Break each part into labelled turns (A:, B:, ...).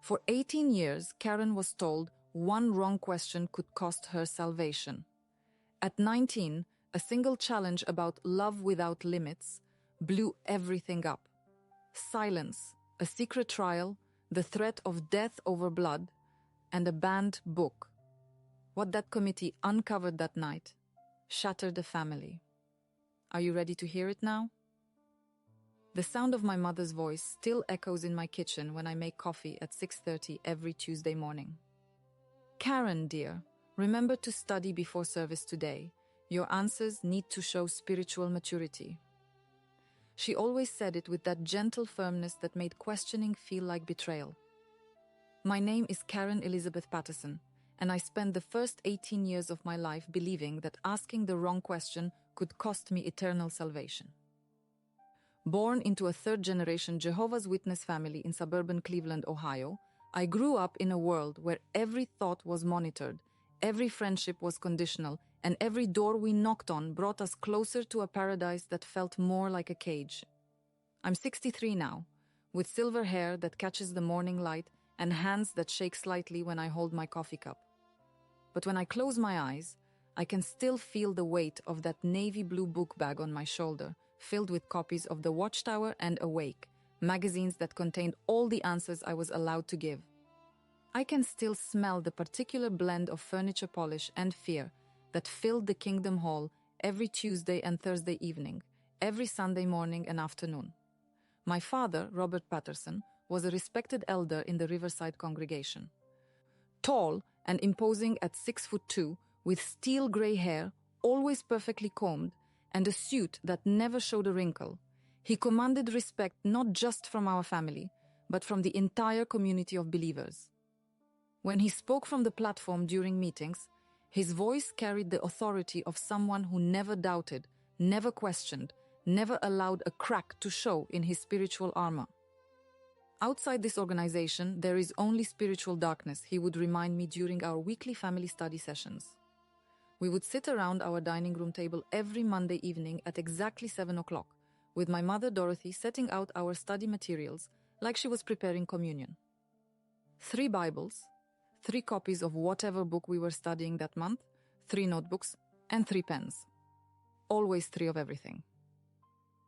A: For 18 years, Karen was told one wrong question could cost her salvation. At 19, a single challenge about love without limits blew everything up. Silence, a secret trial, the threat of death over blood, and a banned book. What that committee uncovered that night shattered a family. Are you ready to hear it now? The sound of my mother's voice still echoes in my kitchen when I make coffee at 6:30 every Tuesday morning. Karen, dear, remember to study before service today. Your answers need to show spiritual maturity. She always said it with that gentle firmness that made questioning feel like betrayal. My name is Karen Elizabeth Patterson, and I spent the first 18 years of my life believing that asking the wrong question could cost me eternal salvation. Born into a third-generation Jehovah's Witness family in suburban Cleveland, Ohio, I grew up in a world where every thought was monitored, every friendship was conditional, and every door we knocked on brought us closer to a paradise that felt more like a cage. I'm 63 now, with silver hair that catches the morning light and hands that shake slightly when I hold my coffee cup. But when I close my eyes, I can still feel the weight of that navy blue book bag on my shoulder, filled with copies of The Watchtower and Awake, magazines that contained all the answers I was allowed to give. I can still smell the particular blend of furniture polish and fear that filled the Kingdom Hall every Tuesday and Thursday evening, every Sunday morning and afternoon. My father, Robert Patterson, was a respected elder in the Riverside congregation. Tall and imposing at 6'2", with steel gray hair, always perfectly combed, and a suit that never showed a wrinkle, he commanded respect not just from our family, but from the entire community of believers. When he spoke from the platform during meetings, his voice carried the authority of someone who never doubted, never questioned, never allowed a crack to show in his spiritual armor. Outside this organization, there is only spiritual darkness, he would remind me during our weekly family study sessions. We would sit around our dining room table every Monday evening at exactly 7 o'clock, with my mother Dorothy setting out our study materials like she was preparing communion. 3 Bibles, 3 copies of whatever book we were studying that month, 3 notebooks, and 3 pens. Always 3 of everything.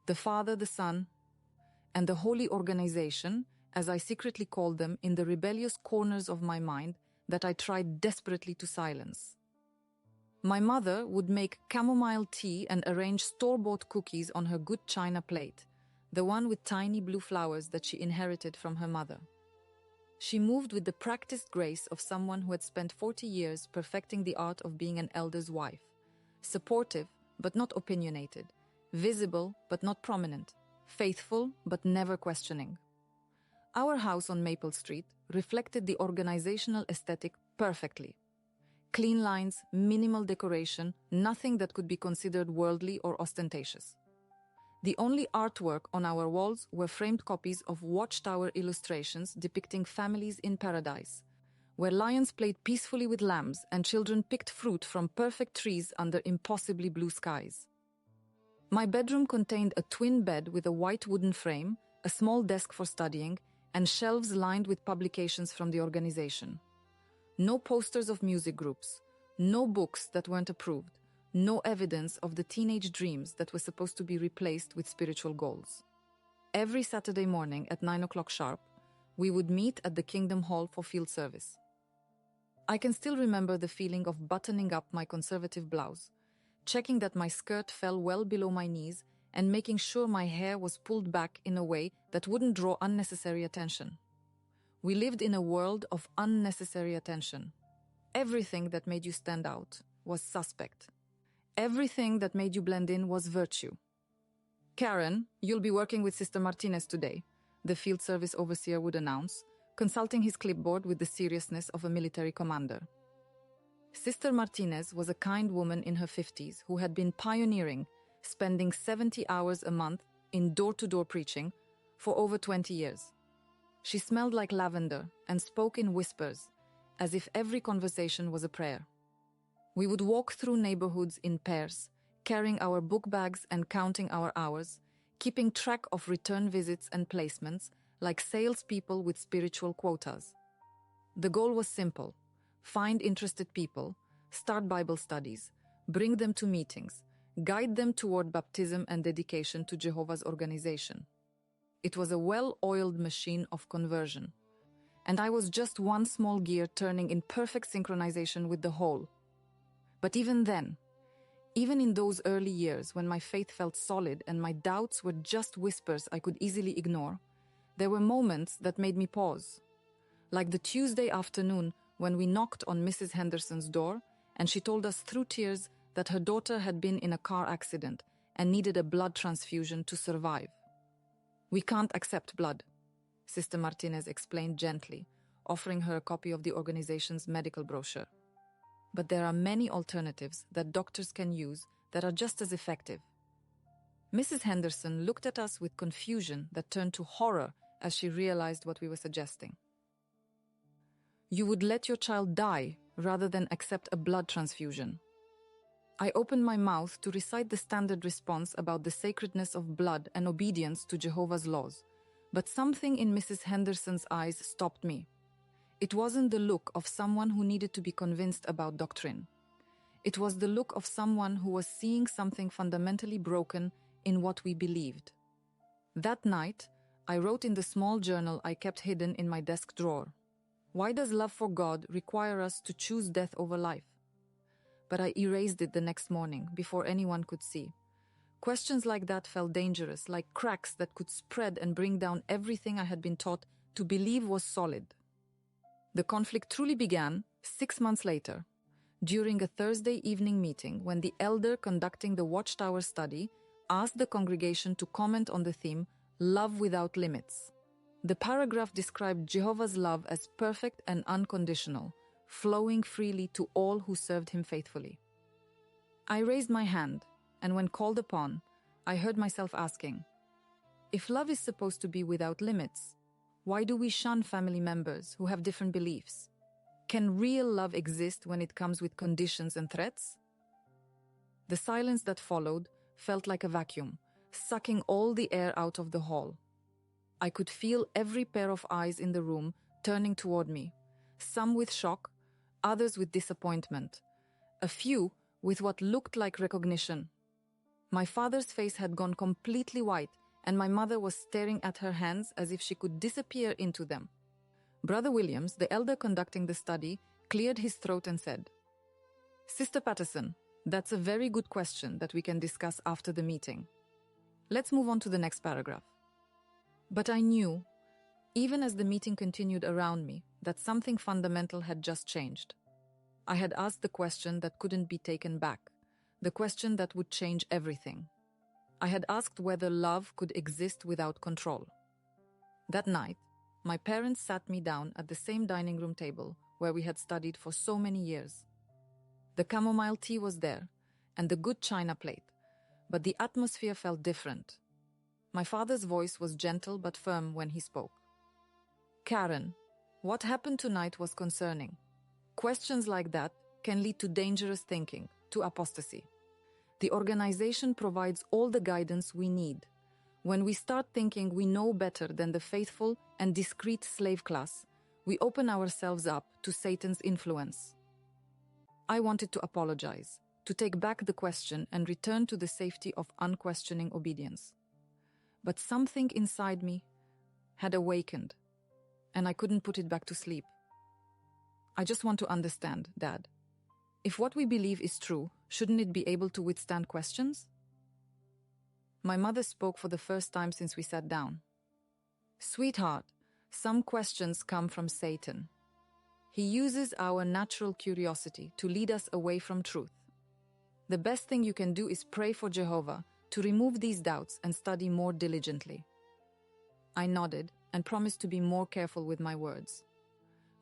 A: The Father, the Son, and the Holy Organization, as I secretly called them in the rebellious corners of my mind that I tried desperately to silence. My mother would make chamomile tea and arrange store-bought cookies on her good china plate, the one with tiny blue flowers that she inherited from her mother. She moved with the practiced grace of someone who had spent 40 years perfecting the art of being an elder's wife, supportive but not opinionated, visible but not prominent, faithful but never questioning. Our house on Maple Street reflected the organizational aesthetic perfectly. Clean lines, minimal decoration, nothing that could be considered worldly or ostentatious. The only artwork on our walls were framed copies of Watchtower illustrations depicting families in paradise, where lions played peacefully with lambs and children picked fruit from perfect trees under impossibly blue skies. My bedroom contained a twin bed with a white wooden frame, a small desk for studying, and shelves lined with publications from the organization. No posters of music groups, no books that weren't approved, no evidence of the teenage dreams that were supposed to be replaced with spiritual goals. Every Saturday morning at 9 o'clock sharp, we would meet at the Kingdom Hall for field service. I can still remember the feeling of buttoning up my conservative blouse, checking that my skirt fell well below my knees, and making sure my hair was pulled back in a way that wouldn't draw unnecessary attention. We lived in a world of unnecessary attention. Everything that made you stand out was suspect. Everything that made you blend in was virtue. Karen, you'll be working with Sister Martinez today, the field service overseer would announce, consulting his clipboard with the seriousness of a military commander. Sister Martinez was a kind woman in her 50s who had been pioneering, spending 70 hours a month in door-to-door preaching for over 20 years. She smelled like lavender and spoke in whispers, as if every conversation was a prayer. We would walk through neighborhoods in pairs, carrying our book bags and counting our hours, keeping track of return visits and placements like salespeople with spiritual quotas. The goal was simple: find interested people, start Bible studies, bring them to meetings, guide them toward baptism and dedication to Jehovah's organization. It was a well-oiled machine of conversion, and I was just one small gear turning in perfect synchronization with the whole. But even then, even in those early years when my faith felt solid and my doubts were just whispers I could easily ignore, there were moments that made me pause. Like the Tuesday afternoon when we knocked on Mrs. Henderson's door and she told us through tears that her daughter had been in a car accident and needed a blood transfusion to survive. "We can't accept blood," Sister Martinez explained gently, offering her a copy of the organization's medical brochure. "But there are many alternatives that doctors can use that are just as effective." Mrs. Henderson looked at us with confusion that turned to horror as she realized what we were suggesting. "You would let your child die rather than accept a blood transfusion." I opened my mouth to recite the standard response about the sacredness of blood and obedience to Jehovah's laws, but something in Mrs. Henderson's eyes stopped me. It wasn't the look of someone who needed to be convinced about doctrine. It was the look of someone who was seeing something fundamentally broken in what we believed. That night, I wrote in the small journal I kept hidden in my desk drawer, "Why does love for God require us to choose death over life?" But I erased it the next morning before anyone could see. Questions like that felt dangerous, like cracks that could spread and bring down everything I had been taught to believe was solid. The conflict truly began 6 months later, during a Thursday evening meeting when the elder conducting the Watchtower study asked the congregation to comment on the theme, "Love Without Limits." The paragraph described Jehovah's love as perfect and unconditional, flowing freely to all who served him faithfully. I raised my hand, and when called upon, I heard myself asking, if love is supposed to be without limits, why do we shun family members who have different beliefs? Can real love exist when it comes with conditions and threats? The silence that followed felt like a vacuum, sucking all the air out of the hall. I could feel every pair of eyes in the room turning toward me, some with shock, others with disappointment, a few with what looked like recognition. My father's face had gone completely white, and my mother was staring at her hands as if she could disappear into them. Brother Williams, the elder conducting the study, cleared his throat and said, "Sister Patterson, that's a very good question that we can discuss after the meeting. Let's move on to the next paragraph." But I knew, even as the meeting continued around me, that something fundamental had just changed. I had asked the question that couldn't be taken back, the question that would change everything. I had asked whether love could exist without control. That night, my parents sat me down at the same dining room table where we had studied for so many years. The chamomile tea was there, and the good china plate, but the atmosphere felt different. My father's voice was gentle but firm when he spoke. "Karen, what happened tonight was concerning. Questions like that can lead to dangerous thinking, to apostasy. The organization provides all the guidance we need. When we start thinking we know better than the faithful and discreet slave class, we open ourselves up to Satan's influence." I wanted to apologize, to take back the question and return to the safety of unquestioning obedience. But something inside me had awakened, and I couldn't put it back to sleep. "I just want to understand, Dad. If what we believe is true, shouldn't it be able to withstand questions?" My mother spoke for the first time since we sat down. "Sweetheart, some questions come from Satan. He uses our natural curiosity to lead us away from truth. The best thing you can do is pray for Jehovah to remove these doubts and study more diligently." I nodded and promised to be more careful with my words.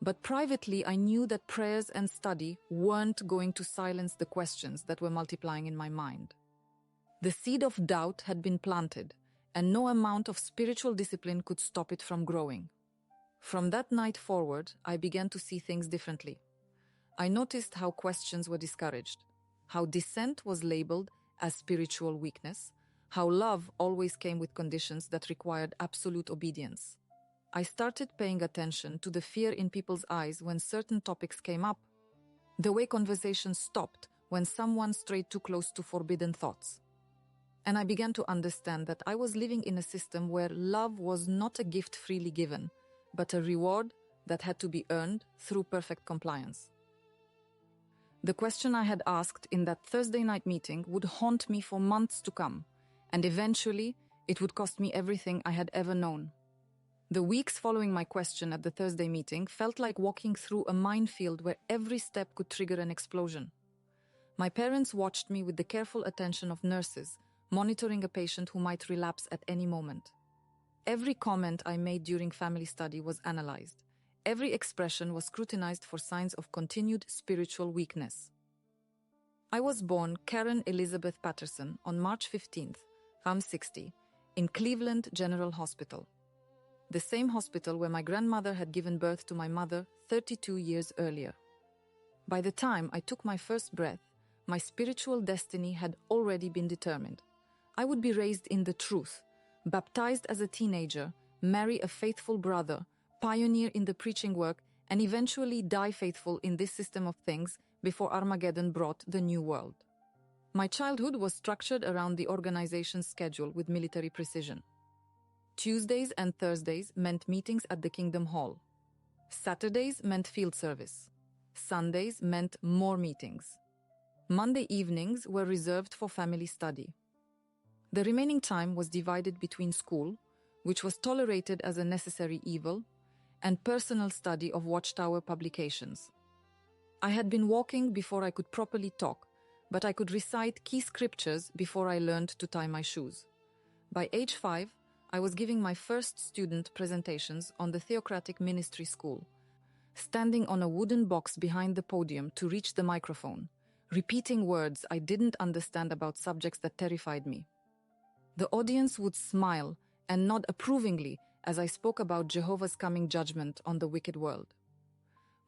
A: But privately, I knew that prayers and study weren't going to silence the questions that were multiplying in my mind. The seed of doubt had been planted, and no amount of spiritual discipline could stop it from growing. From that night forward, I began to see things differently. I noticed how questions were discouraged, how dissent was labeled as spiritual weakness, how love always came with conditions that required absolute obedience. I started paying attention to the fear in people's eyes when certain topics came up, the way conversations stopped when someone strayed too close to forbidden thoughts. And I began to understand that I was living in a system where love was not a gift freely given, but a reward that had to be earned through perfect compliance. The question I had asked in that Thursday night meeting would haunt me for months to come, and eventually it would cost me everything I had ever known. The weeks following my question at the Thursday meeting felt like walking through a minefield where every step could trigger an explosion. My parents watched me with the careful attention of nurses, monitoring a patient who might relapse at any moment. Every comment I made during family study was analyzed. Every expression was scrutinized for signs of continued spiritual weakness. I was born Karen Elizabeth Patterson on March 15th, I'm 60, in Cleveland General Hospital, the same hospital where my grandmother had given birth to my mother 32 years earlier. By the time I took my first breath, my spiritual destiny had already been determined. I would be raised in the truth, baptized as a teenager, marry a faithful brother, pioneer in the preaching work, and eventually die faithful in this system of things before Armageddon brought the new world. My childhood was structured around the organization's schedule with military precision. Tuesdays and Thursdays meant meetings at the Kingdom Hall. Saturdays meant field service. Sundays meant more meetings. Monday evenings were reserved for family study. The remaining time was divided between school, which was tolerated as a necessary evil, and personal study of Watchtower publications. I had been walking before I could properly talk, but I could recite key scriptures before I learned to tie my shoes. By age 5, I was giving my first student presentations on the Theocratic Ministry School, standing on a wooden box behind the podium to reach the microphone, repeating words I didn't understand about subjects that terrified me. The audience would smile and nod approvingly as I spoke about Jehovah's coming judgment on the wicked world.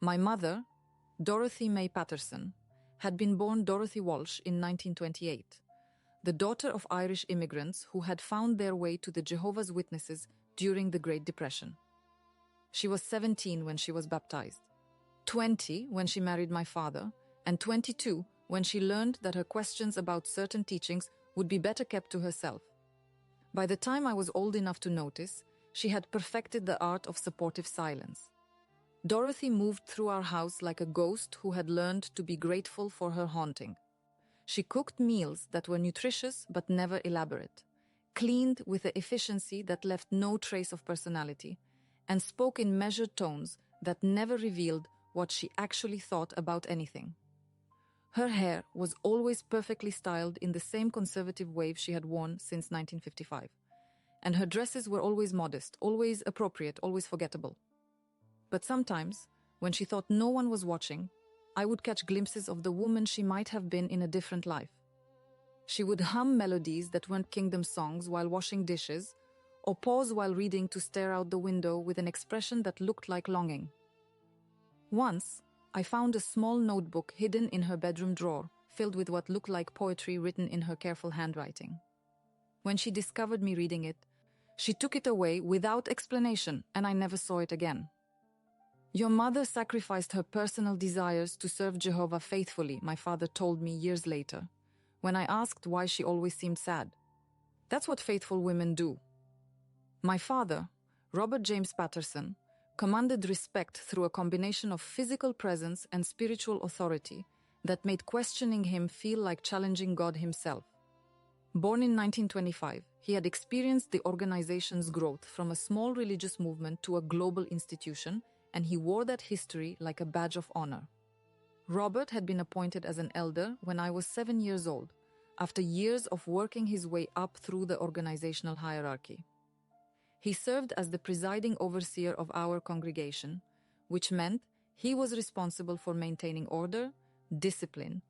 A: My mother, Dorothy May Patterson, had been born Dorothy Walsh in 1928, the daughter of Irish immigrants who had found their way to the Jehovah's Witnesses during the Great Depression. She was 17 when she was baptized, 20 when she married my father, and 22 when she learned that her questions about certain teachings would be better kept to herself. By the time I was old enough to notice, she had perfected the art of supportive silence. Dorothy moved through our house like a ghost who had learned to be grateful for her haunting. She cooked meals that were nutritious but never elaborate, cleaned with an efficiency that left no trace of personality, and spoke in measured tones that never revealed what she actually thought about anything. Her hair was always perfectly styled in the same conservative wave she had worn since 1955, and her dresses were always modest, always appropriate, always forgettable. But sometimes, when she thought no one was watching, I would catch glimpses of the woman she might have been in a different life. She would hum melodies that weren't kingdom songs while washing dishes, or pause while reading to stare out the window with an expression that looked like longing. Once, I found a small notebook hidden in her bedroom drawer, filled with what looked like poetry written in her careful handwriting. When she discovered me reading it, she took it away without explanation, and I never saw it again. "Your mother sacrificed her personal desires to serve Jehovah faithfully," my father told me years later, when I asked why she always seemed sad. "That's what faithful women do." My father, Robert James Patterson, commanded respect through a combination of physical presence and spiritual authority that made questioning him feel like challenging God himself. Born in 1925, he had experienced the organization's growth from a small religious movement to a global institution, and he wore that history like a badge of honor. Robert had been appointed as an elder when I was 7 years old, after years of working his way up through the organizational hierarchy. He served as the presiding overseer of our congregation, which meant he was responsible for maintaining order, discipline,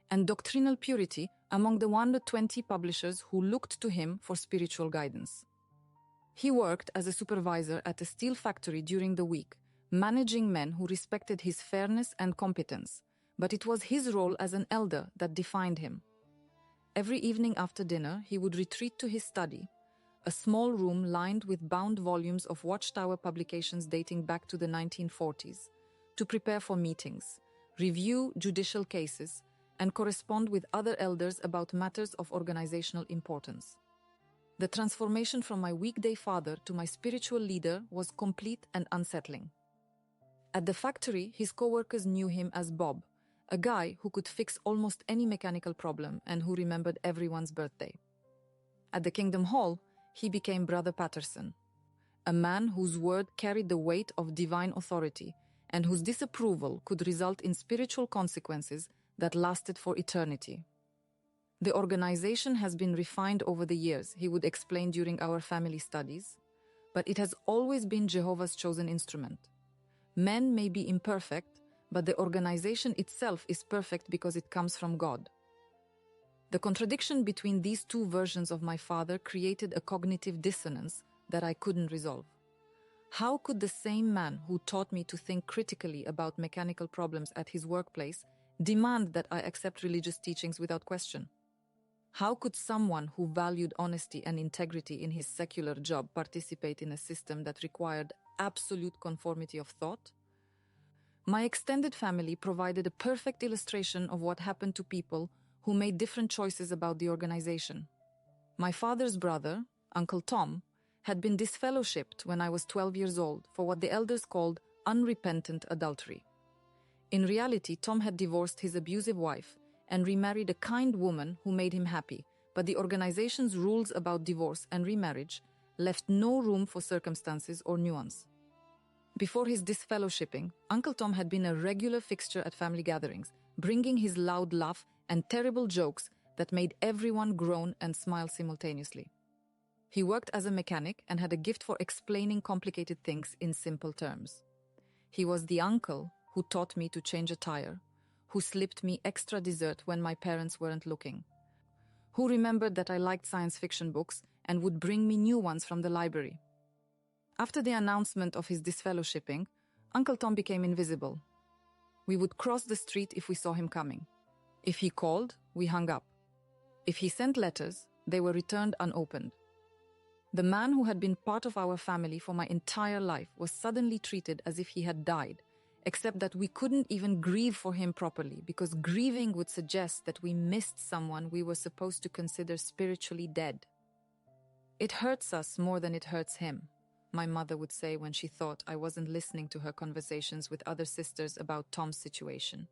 A: and doctrinal purity among the 120 publishers who looked to him for spiritual guidance. He worked as a supervisor at a steel factory during the week, managing men who respected his fairness and competence, but it was his role as an elder that defined him. Every evening after dinner, he would retreat to his study, a small room lined with bound volumes of Watchtower publications dating back to the 1940s, to prepare for meetings, review judicial cases, and correspond with other elders about matters of organizational importance. The transformation from my weekday father to my spiritual leader was complete and unsettling. At the factory, his co-workers knew him as Bob, a guy who could fix almost any mechanical problem and who remembered everyone's birthday. At the Kingdom Hall, he became Brother Patterson, a man whose word carried the weight of divine authority and whose disapproval could result in spiritual consequences that lasted for eternity. The organization has been refined over the years, he would explain during our family studies, but it has always been Jehovah's chosen instrument. Men may be imperfect, but the organization itself is perfect because it comes from God. The contradiction between these two versions of my father created a cognitive dissonance that I couldn't resolve. How could the same man who taught me to think critically about mechanical problems at his workplace demand that I accept religious teachings without question? How could someone who valued honesty and integrity in his secular job participate in a system that required absolute conformity of thought? My extended family provided a perfect illustration of what happened to people who made different choices about the organization. My father's brother, Uncle Tom, had been disfellowshipped when I was 12 years old for what the elders called unrepentant adultery. In reality, Tom had divorced his abusive wife and remarried a kind woman who made him happy, but the organization's rules about divorce and remarriage left no room for circumstances or nuance. Before his disfellowshipping, Uncle Tom had been a regular fixture at family gatherings, bringing his loud laugh and terrible jokes that made everyone groan and smile simultaneously. He worked as a mechanic and had a gift for explaining complicated things in simple terms. He was the uncle who taught me to change a tire, who slipped me extra dessert when my parents weren't looking, who remembered that I liked science fiction books and would bring me new ones from the library. After the announcement of his disfellowshipping, Uncle Tom became invisible. We would cross the street if we saw him coming. If he called, we hung up. If he sent letters, they were returned unopened. The man who had been part of our family for my entire life was suddenly treated as if he had died, except that we couldn't even grieve for him properly because grieving would suggest that we missed someone we were supposed to consider spiritually dead. It hurts us more than it hurts him, my mother would say when she thought I wasn't listening to her conversations with other sisters about Tom's situation.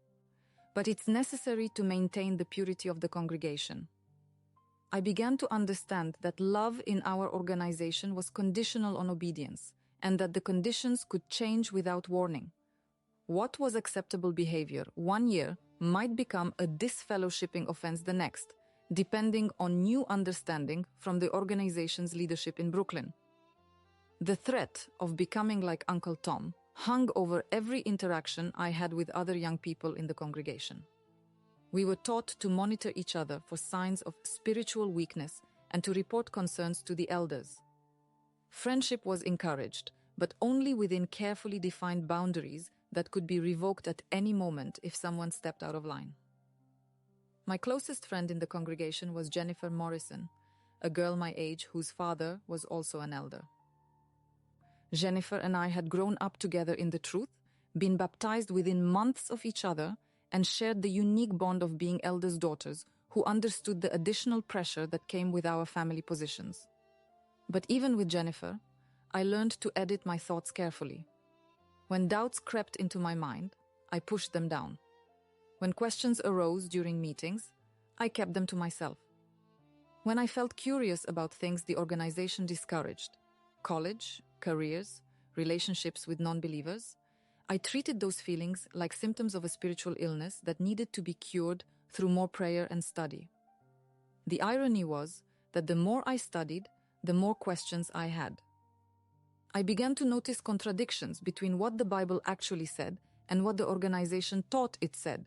A: But it's necessary to maintain the purity of the congregation. I began to understand that love in our organization was conditional on obedience, and that the conditions could change without warning. What was acceptable behavior one year might become a disfellowshipping offense the next, depending on new understanding from the organization's leadership in Brooklyn. The threat of becoming like Uncle Tom hung over every interaction I had with other young people in the congregation. We were taught to monitor each other for signs of spiritual weakness and to report concerns to the elders. Friendship was encouraged, but only within carefully defined boundaries that could be revoked at any moment if someone stepped out of line. My closest friend in the congregation was Jennifer Morrison, a girl my age whose father was also an elder. Jennifer and I had grown up together in the truth, been baptized within months of each other, and shared the unique bond of being elders' daughters who understood the additional pressure that came with our family positions. But even with Jennifer, I learned to edit my thoughts carefully. When doubts crept into my mind, I pushed them down. When questions arose during meetings, I kept them to myself. When I felt curious about things the organization discouraged, college, careers, relationships with non-believers, I treated those feelings like symptoms of a spiritual illness that needed to be cured through more prayer and study. The irony was that the more I studied, the more questions I had. I began to notice contradictions between what the Bible actually said and what the organization thought it said.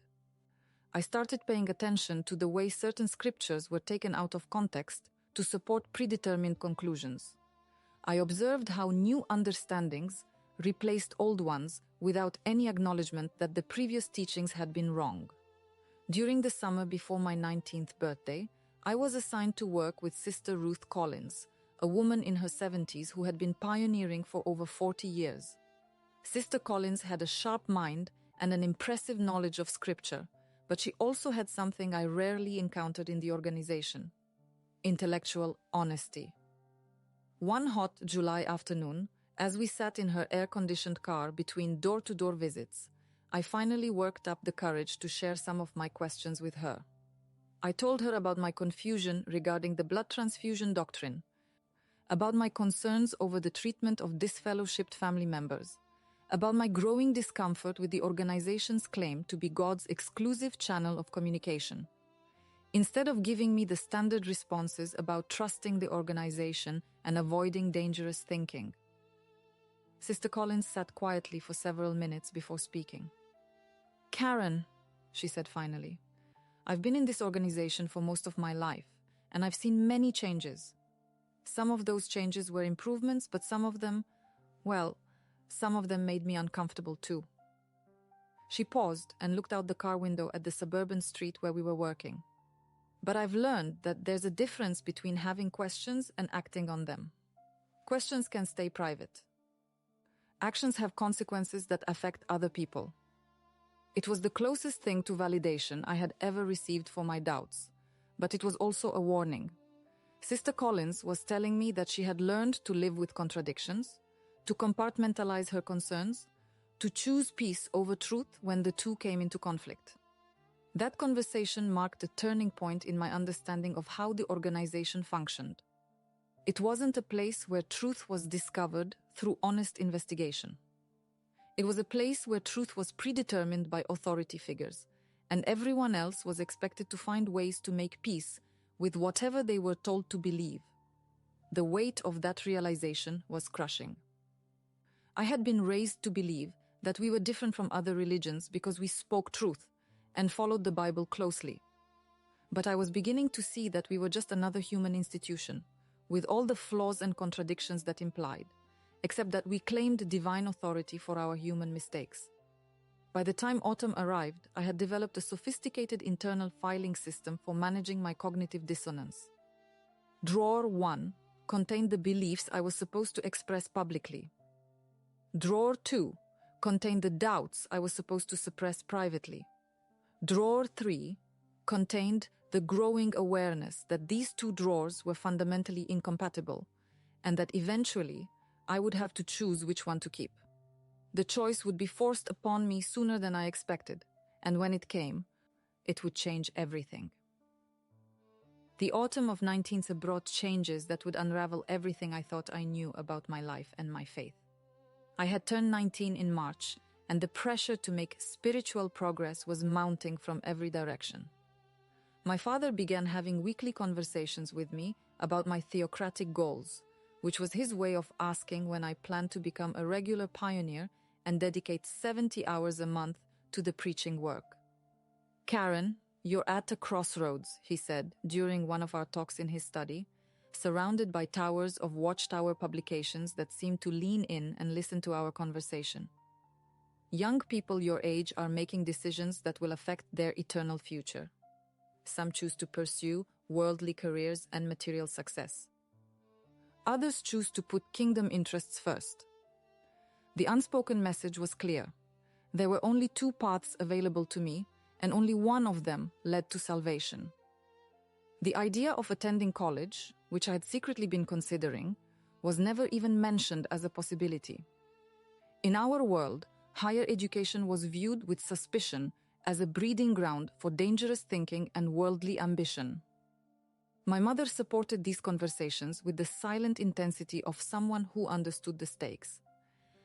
A: I started paying attention to the way certain scriptures were taken out of context to support predetermined conclusions. I observed how new understandings replaced old ones without any acknowledgement that the previous teachings had been wrong. During the summer before my 19th birthday, I was assigned to work with Sister Ruth Collins, a woman in her 70s who had been pioneering for over 40 years. Sister Collins had a sharp mind and an impressive knowledge of scripture, but she also had something I rarely encountered in the organization: intellectual honesty. One hot July afternoon, as we sat in her air-conditioned car between door-to-door visits, I finally worked up the courage to share some of my questions with her. I told her about my confusion regarding the blood transfusion doctrine, about my concerns over the treatment of disfellowshipped family members, about my growing discomfort with the organization's claim to be God's exclusive channel of communication. Instead of giving me the standard responses about trusting the organization and avoiding dangerous thinking, Sister Collins sat quietly for several minutes before speaking. "Karen," she said finally, "I've been in this organization for most of my life, and I've seen many changes. Some of those changes were improvements, but some of them made me uncomfortable too." She paused and looked out the car window at the suburban street where we were working. "But I've learned that there's a difference between having questions and acting on them. Questions can stay private. Actions have consequences that affect other people." It was the closest thing to validation I had ever received for my doubts, but it was also a warning. Sister Collins was telling me that she had learned to live with contradictions, to compartmentalize her concerns, to choose peace over truth when the two came into conflict. That conversation marked a turning point in my understanding of how the organization functioned. It wasn't a place where truth was discovered through honest investigation. It was a place where truth was predetermined by authority figures, and everyone else was expected to find ways to make peace with whatever they were told to believe. The weight of that realization was crushing. I had been raised to believe that we were different from other religions because we spoke truth and followed the Bible closely. But I was beginning to see that we were just another human institution, with all the flaws and contradictions that implied, except that we claimed divine authority for our human mistakes. By the time autumn arrived, I had developed a sophisticated internal filing system for managing my cognitive dissonance. Drawer 1 contained the beliefs I was supposed to express publicly. Drawer 2 contained the doubts I was supposed to suppress privately. Drawer 3 contained the growing awareness that these two drawers were fundamentally incompatible, and that eventually I would have to choose which one to keep. The choice would be forced upon me sooner than I expected, and when it came, it would change everything. The autumn of 19th brought changes that would unravel everything I thought I knew about my life and my faith. I had turned 19 in March, and the pressure to make spiritual progress was mounting from every direction. My father began having weekly conversations with me about my theocratic goals, which was his way of asking when I planned to become a regular pioneer and dedicate 70 hours a month to the preaching work. "Karen, you're at a crossroads," he said during one of our talks in his study, surrounded by towers of watchtower publications that seemed to lean in and listen to our conversation. "Young people your age are making decisions that will affect their eternal future. Some choose to pursue worldly careers and material success. Others choose to put kingdom interests first." The unspoken message was clear. There were only two paths available to me, and only one of them led to salvation. The idea of attending college, which I had secretly been considering, was never even mentioned as a possibility. In our world, higher education was viewed with suspicion as a breeding ground for dangerous thinking and worldly ambition. My mother supported these conversations with the silent intensity of someone who understood the stakes.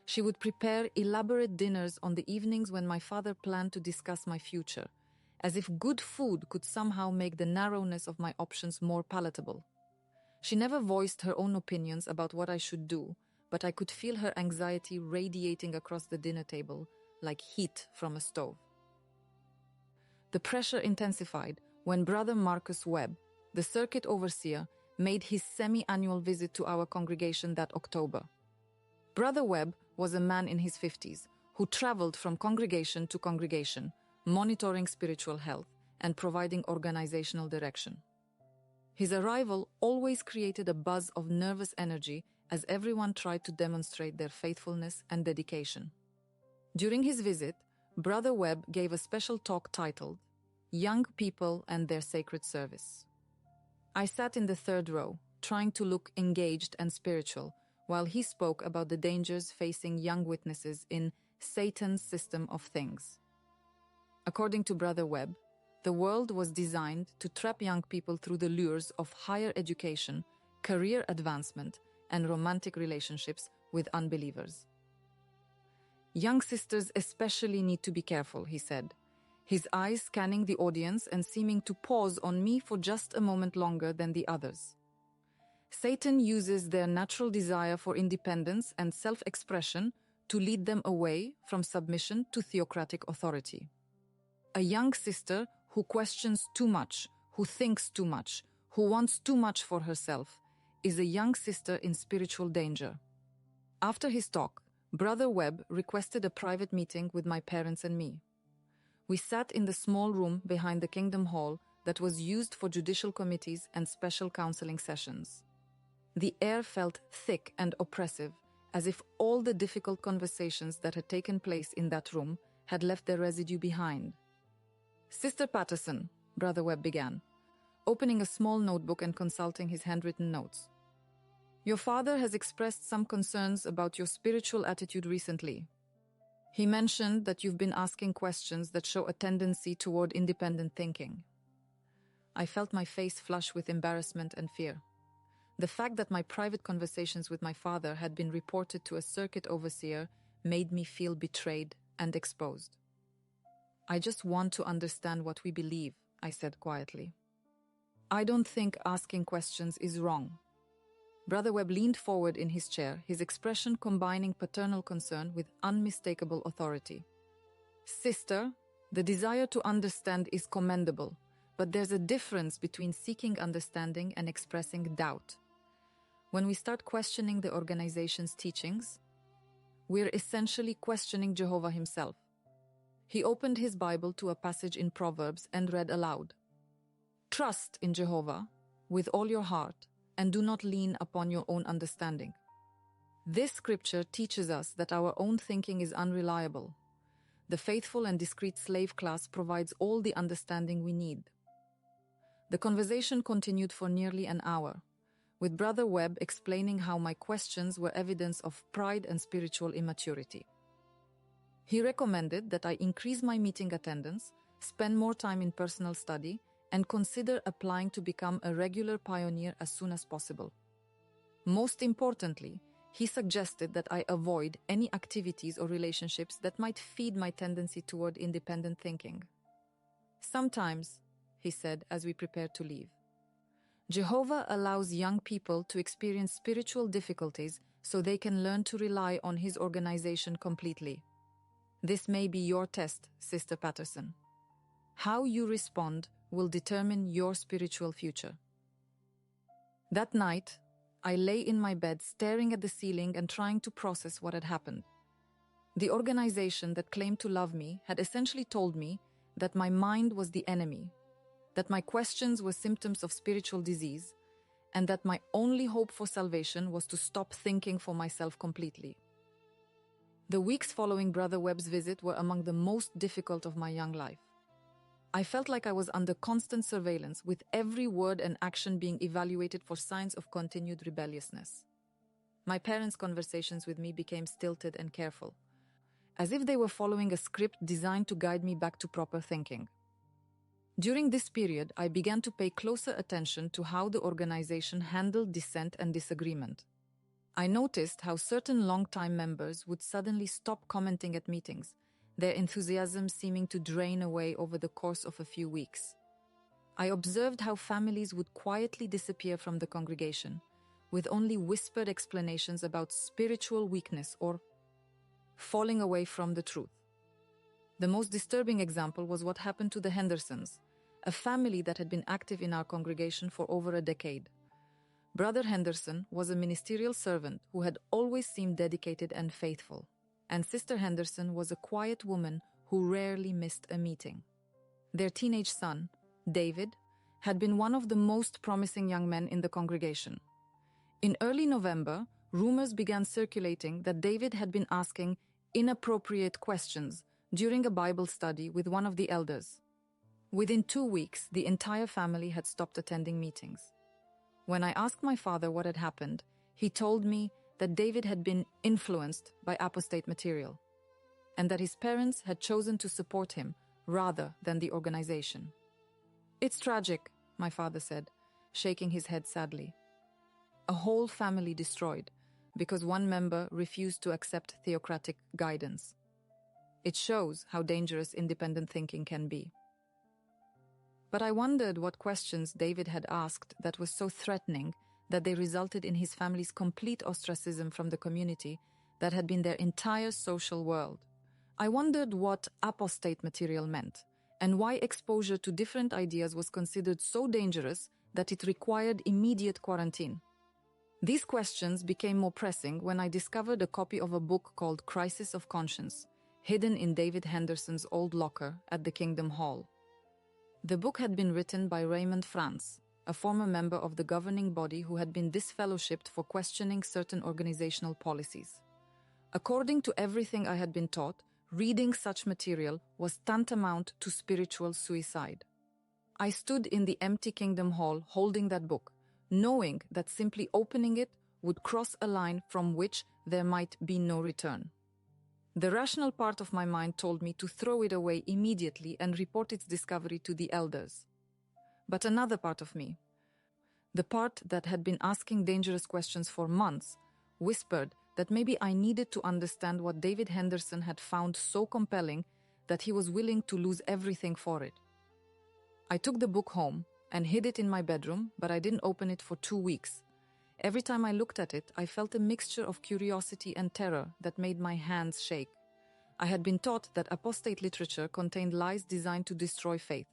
A: She would prepare elaborate dinners on the evenings when my father planned to discuss my future, as if good food could somehow make the narrowness of my options more palatable. She never voiced her own opinions about what I should do, but I could feel her anxiety radiating across the dinner table like heat from a stove. The pressure intensified when Brother Marcus Webb, the circuit overseer, made his semi-annual visit to our congregation that October. Brother Webb was a man in his 50s who traveled from congregation to congregation, monitoring spiritual health and providing organizational direction. His arrival always created a buzz of nervous energy as everyone tried to demonstrate their faithfulness and dedication. During his visit, Brother Webb gave a special talk titled, "Young People and Their Sacred Service." I sat in the third row, trying to look engaged and spiritual, while he spoke about the dangers facing young witnesses in Satan's system of things. According to Brother Webb, the world was designed to trap young people through the lures of higher education, career advancement, and romantic relationships with unbelievers. Young sisters especially need to be careful, he said, his eyes scanning the audience and seeming to pause on me for just a moment longer than the others. Satan uses their natural desire for independence and self-expression to lead them away from submission to theocratic authority. A young sister who questions too much, who thinks too much, who wants too much for herself, is a young sister in spiritual danger. After his talk, Brother Webb requested a private meeting with my parents and me. We sat in the small room behind the Kingdom Hall that was used for judicial committees and special counseling sessions. The air felt thick and oppressive, as if all the difficult conversations that had taken place in that room had left their residue behind. "Sister Patterson," Brother Webb began, opening a small notebook and consulting his handwritten notes. "Your father has expressed some concerns about your spiritual attitude recently. He mentioned that you've been asking questions that show a tendency toward independent thinking." I felt my face flush with embarrassment and fear. The fact that my private conversations with my father had been reported to a circuit overseer made me feel betrayed and exposed. "I just want to understand what we believe," I said quietly. "I don't think asking questions is wrong." Brother Webb leaned forward in his chair, his expression combining paternal concern with unmistakable authority. "Sister, the desire to understand is commendable, but there's a difference between seeking understanding and expressing doubt. When we start questioning the organization's teachings, we're essentially questioning Jehovah himself." He opened his Bible to a passage in Proverbs and read aloud, "Trust in Jehovah with all your heart and do not lean upon your own understanding." This scripture teaches us that our own thinking is unreliable. The faithful and discreet slave class provides all the understanding we need. The conversation continued for nearly an hour, with Brother Webb explaining how my questions were evidence of pride and spiritual immaturity. He recommended that I increase my meeting attendance, spend more time in personal study, and consider applying to become a regular pioneer as soon as possible. Most importantly, he suggested that I avoid any activities or relationships that might feed my tendency toward independent thinking. "Sometimes," he said as we prepared to leave, "Jehovah allows young people to experience spiritual difficulties so they can learn to rely on his organization completely. This may be your test, Sister Patterson. How you respond will determine your spiritual future." That night, I lay in my bed staring at the ceiling and trying to process what had happened. The organization that claimed to love me had essentially told me that my mind was the enemy, that my questions were symptoms of spiritual disease, and that my only hope for salvation was to stop thinking for myself completely. The weeks following Brother Webb's visit were among the most difficult of my young life. I felt like I was under constant surveillance, with every word and action being evaluated for signs of continued rebelliousness. My parents' conversations with me became stilted and careful, as if they were following a script designed to guide me back to proper thinking. During this period, I began to pay closer attention to how the organization handled dissent and disagreement. I noticed how certain long-time members would suddenly stop commenting at meetings, their enthusiasm seeming to drain away over the course of a few weeks. I observed how families would quietly disappear from the congregation, with only whispered explanations about spiritual weakness or falling away from the truth. The most disturbing example was what happened to the Hendersons, a family that had been active in our congregation for over a decade. Brother Henderson was a ministerial servant who had always seemed dedicated and faithful, and Sister Henderson was a quiet woman who rarely missed a meeting. Their teenage son, David, had been one of the most promising young men in the congregation. In early November, rumors began circulating that David had been asking inappropriate questions during a Bible study with one of the elders. Within 2 weeks, the entire family had stopped attending meetings. When I asked my father what had happened, he told me that David had been influenced by apostate material, and that his parents had chosen to support him rather than the organization. "It's tragic," my father said, shaking his head sadly. A whole family destroyed because one member refused to accept theocratic guidance. It shows how dangerous independent thinking can be. But I wondered what questions David had asked that were so threatening that they resulted in his family's complete ostracism from the community that had been their entire social world. I wondered what apostate material meant, and why exposure to different ideas was considered so dangerous that it required immediate quarantine. These questions became more pressing when I discovered a copy of a book called Crisis of Conscience, hidden in David Henderson's old locker at the Kingdom Hall. The book had been written by Raymond Franz, a former member of the governing body who had been disfellowshipped for questioning certain organizational policies. According to everything I had been taught, reading such material was tantamount to spiritual suicide. I stood in the empty Kingdom Hall holding that book, knowing that simply opening it would cross a line from which there might be no return. The rational part of my mind told me to throw it away immediately and report its discovery to the elders. But another part of me, the part that had been asking dangerous questions for months, whispered that maybe I needed to understand what David Henderson had found so compelling that he was willing to lose everything for it. I took the book home and hid it in my bedroom, but I didn't open it for 2 weeks. Every time I looked at it, I felt a mixture of curiosity and terror that made my hands shake. I had been taught that apostate literature contained lies designed to destroy faith,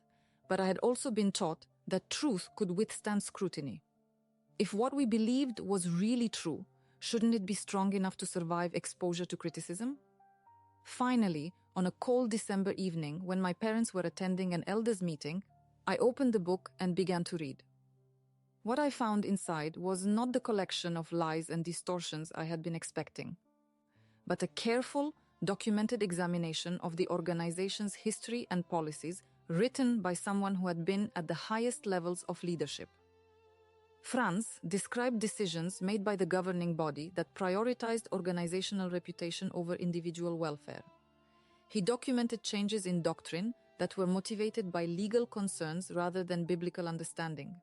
A: but I had also been taught that truth could withstand scrutiny. If what we believed was really true, shouldn't it be strong enough to survive exposure to criticism? Finally, on a cold December evening, when my parents were attending an elders' meeting, I opened the book and began to read. What I found inside was not the collection of lies and distortions I had been expecting, but a careful, documented examination of the organization's history and policies written by someone who had been at the highest levels of leadership. Franz described decisions made by the governing body that prioritized organizational reputation over individual welfare. He documented changes in doctrine that were motivated by legal concerns rather than biblical understanding.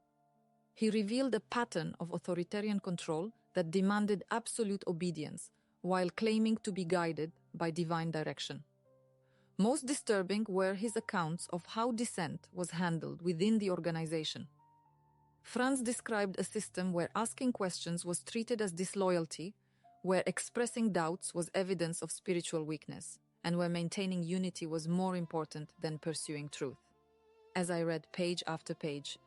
A: He revealed a pattern of authoritarian control that demanded absolute obedience while claiming to be guided by divine direction. Most disturbing were his accounts of how dissent was handled within the organization. Franz described a system where asking questions was treated as disloyalty, where expressing doubts was evidence of spiritual weakness, and where maintaining unity was more important than pursuing truth. As I read page after page,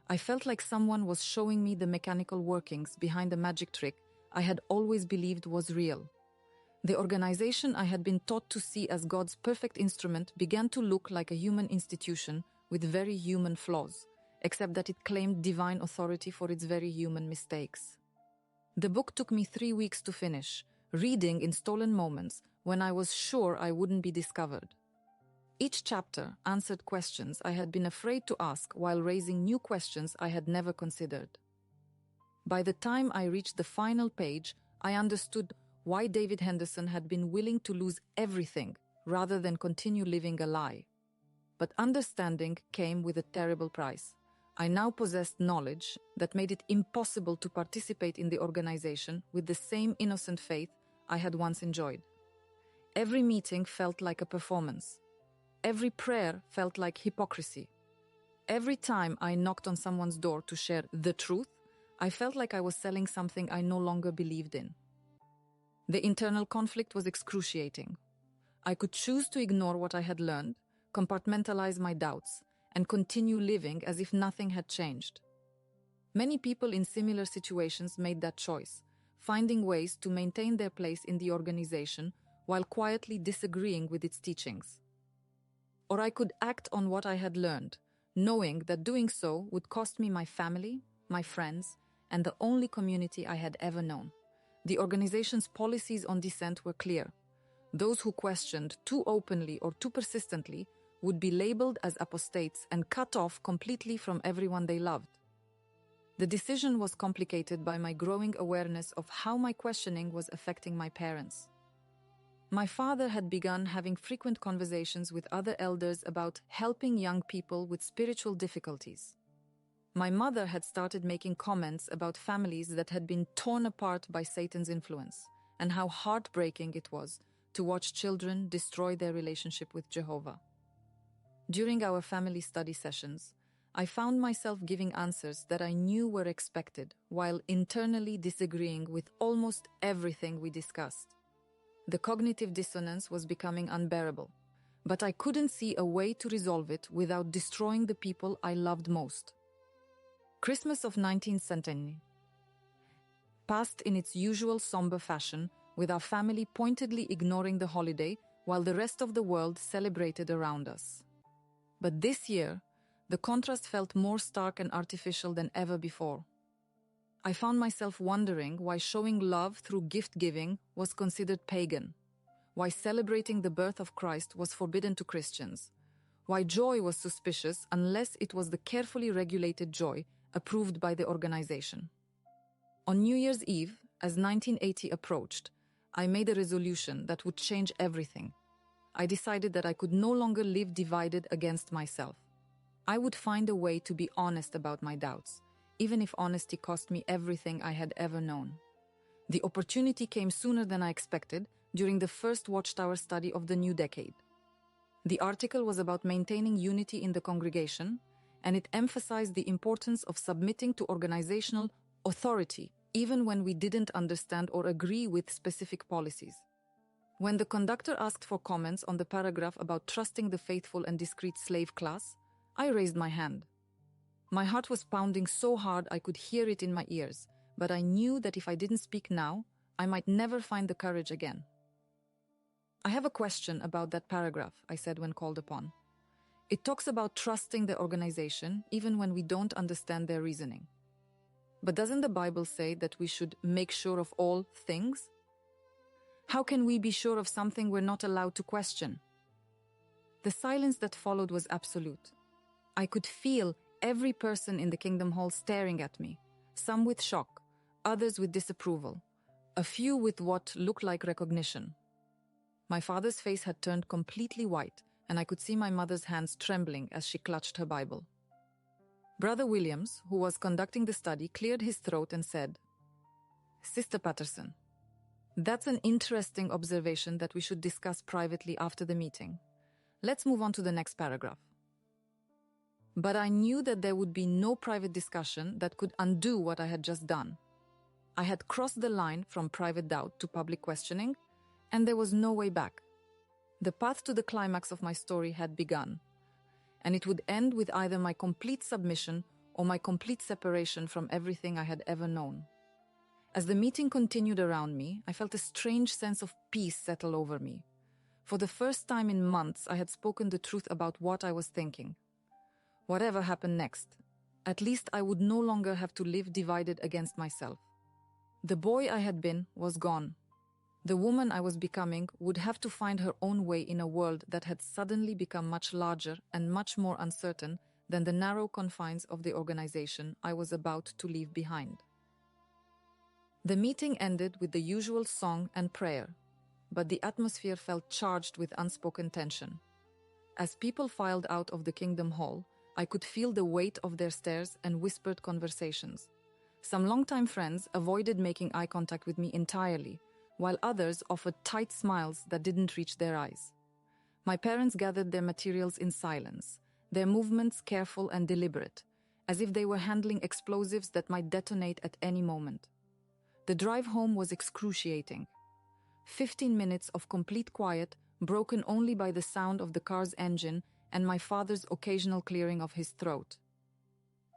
A: I felt like someone was showing me the mechanical workings behind the magic trick I had always believed was real. The organization I had been taught to see as God's perfect instrument began to look like a human institution with very human flaws, except that it claimed divine authority for its very human mistakes. The book took me 3 weeks to finish, reading in stolen moments when I was sure I wouldn't be discovered. Each chapter answered questions I had been afraid to ask while raising new questions I had never considered. By the time I reached the final page, I understood why David Henderson had been willing to lose everything rather than continue living a lie. But understanding came with a terrible price. I now possessed knowledge that made it impossible to participate in the organization with the same innocent faith I had once enjoyed. Every meeting felt like a performance. Every prayer felt like hypocrisy. Every time I knocked on someone's door to share the truth, I felt like I was selling something I no longer believed in. The internal conflict was excruciating. I could choose to ignore what I had learned, compartmentalize my doubts, and continue living as if nothing had changed. Many people in similar situations made that choice, finding ways to maintain their place in the organization while quietly disagreeing with its teachings. Or I could act on what I had learned, knowing that doing so would cost me my family, my friends, and the only community I had ever known. The organization's policies on dissent were clear. Those who questioned too openly or too persistently would be labeled as apostates and cut off completely from everyone they loved. The decision was complicated by my growing awareness of how my questioning was affecting my parents. My father had begun having frequent conversations with other elders about helping young people with spiritual difficulties. My mother had started making comments about families that had been torn apart by Satan's influence, and how heartbreaking it was to watch children destroy their relationship with Jehovah. During our family study sessions, I found myself giving answers that I knew were expected, while internally disagreeing with almost everything we discussed. The cognitive dissonance was becoming unbearable, but I couldn't see a way to resolve it without destroying the people I loved most. Christmas of 1970 passed in its usual somber fashion, with our family pointedly ignoring the holiday while the rest of the world celebrated around us. But this year, the contrast felt more stark and artificial than ever before. I found myself wondering why showing love through gift-giving was considered pagan, why celebrating the birth of Christ was forbidden to Christians, why joy was suspicious unless it was the carefully regulated joy approved by the organization. On New Year's Eve, as 1980 approached, I made a resolution that would change everything. I decided that I could no longer live divided against myself. I would find a way to be honest about my doubts, even if honesty cost me everything I had ever known. The opportunity came sooner than I expected during the first Watchtower study of the new decade. The article was about maintaining unity in the congregation, and it emphasized the importance of submitting to organizational authority, even when we didn't understand or agree with specific policies. When the conductor asked for comments on the paragraph about trusting the faithful and discreet slave class, I raised my hand. My heart was pounding so hard I could hear it in my ears, but I knew that if I didn't speak now, I might never find the courage again. I have a question about that paragraph, I said when called upon. It talks about trusting the organization even when we don't understand their reasoning. But doesn't the Bible say that we should make sure of all things? How can we be sure of something we're not allowed to question? The silence that followed was absolute. I could feel every person in the Kingdom Hall staring at me, some with shock, others with disapproval, a few with what looked like recognition. My father's face had turned completely white, and I could see my mother's hands trembling as she clutched her Bible. Brother Williams, who was conducting the study, cleared his throat and said, "Sister Patterson, that's an interesting observation that we should discuss privately after the meeting. Let's move on to the next paragraph." But I knew that there would be no private discussion that could undo what I had just done. I had crossed the line from private doubt to public questioning, and there was no way back. The path to the climax of my story had begun, and it would end with either my complete submission or my complete separation from everything I had ever known. As the meeting continued around me, I felt a strange sense of peace settle over me. For the first time in months, I had spoken the truth about what I was thinking. Whatever happened next, at least I would no longer have to live divided against myself. The boy I had been was gone. The woman I was becoming would have to find her own way in a world that had suddenly become much larger and much more uncertain than the narrow confines of the organization I was about to leave behind. The meeting ended with the usual song and prayer, but the atmosphere felt charged with unspoken tension. As people filed out of the Kingdom Hall, I could feel the weight of their stares and whispered conversations. Some longtime friends avoided making eye contact with me entirely, while others offered tight smiles that didn't reach their eyes. My parents gathered their materials in silence, their movements careful and deliberate, as if they were handling explosives that might detonate at any moment. The drive home was excruciating. 15 minutes of complete quiet, broken only by the sound of the car's engine and my father's occasional clearing of his throat.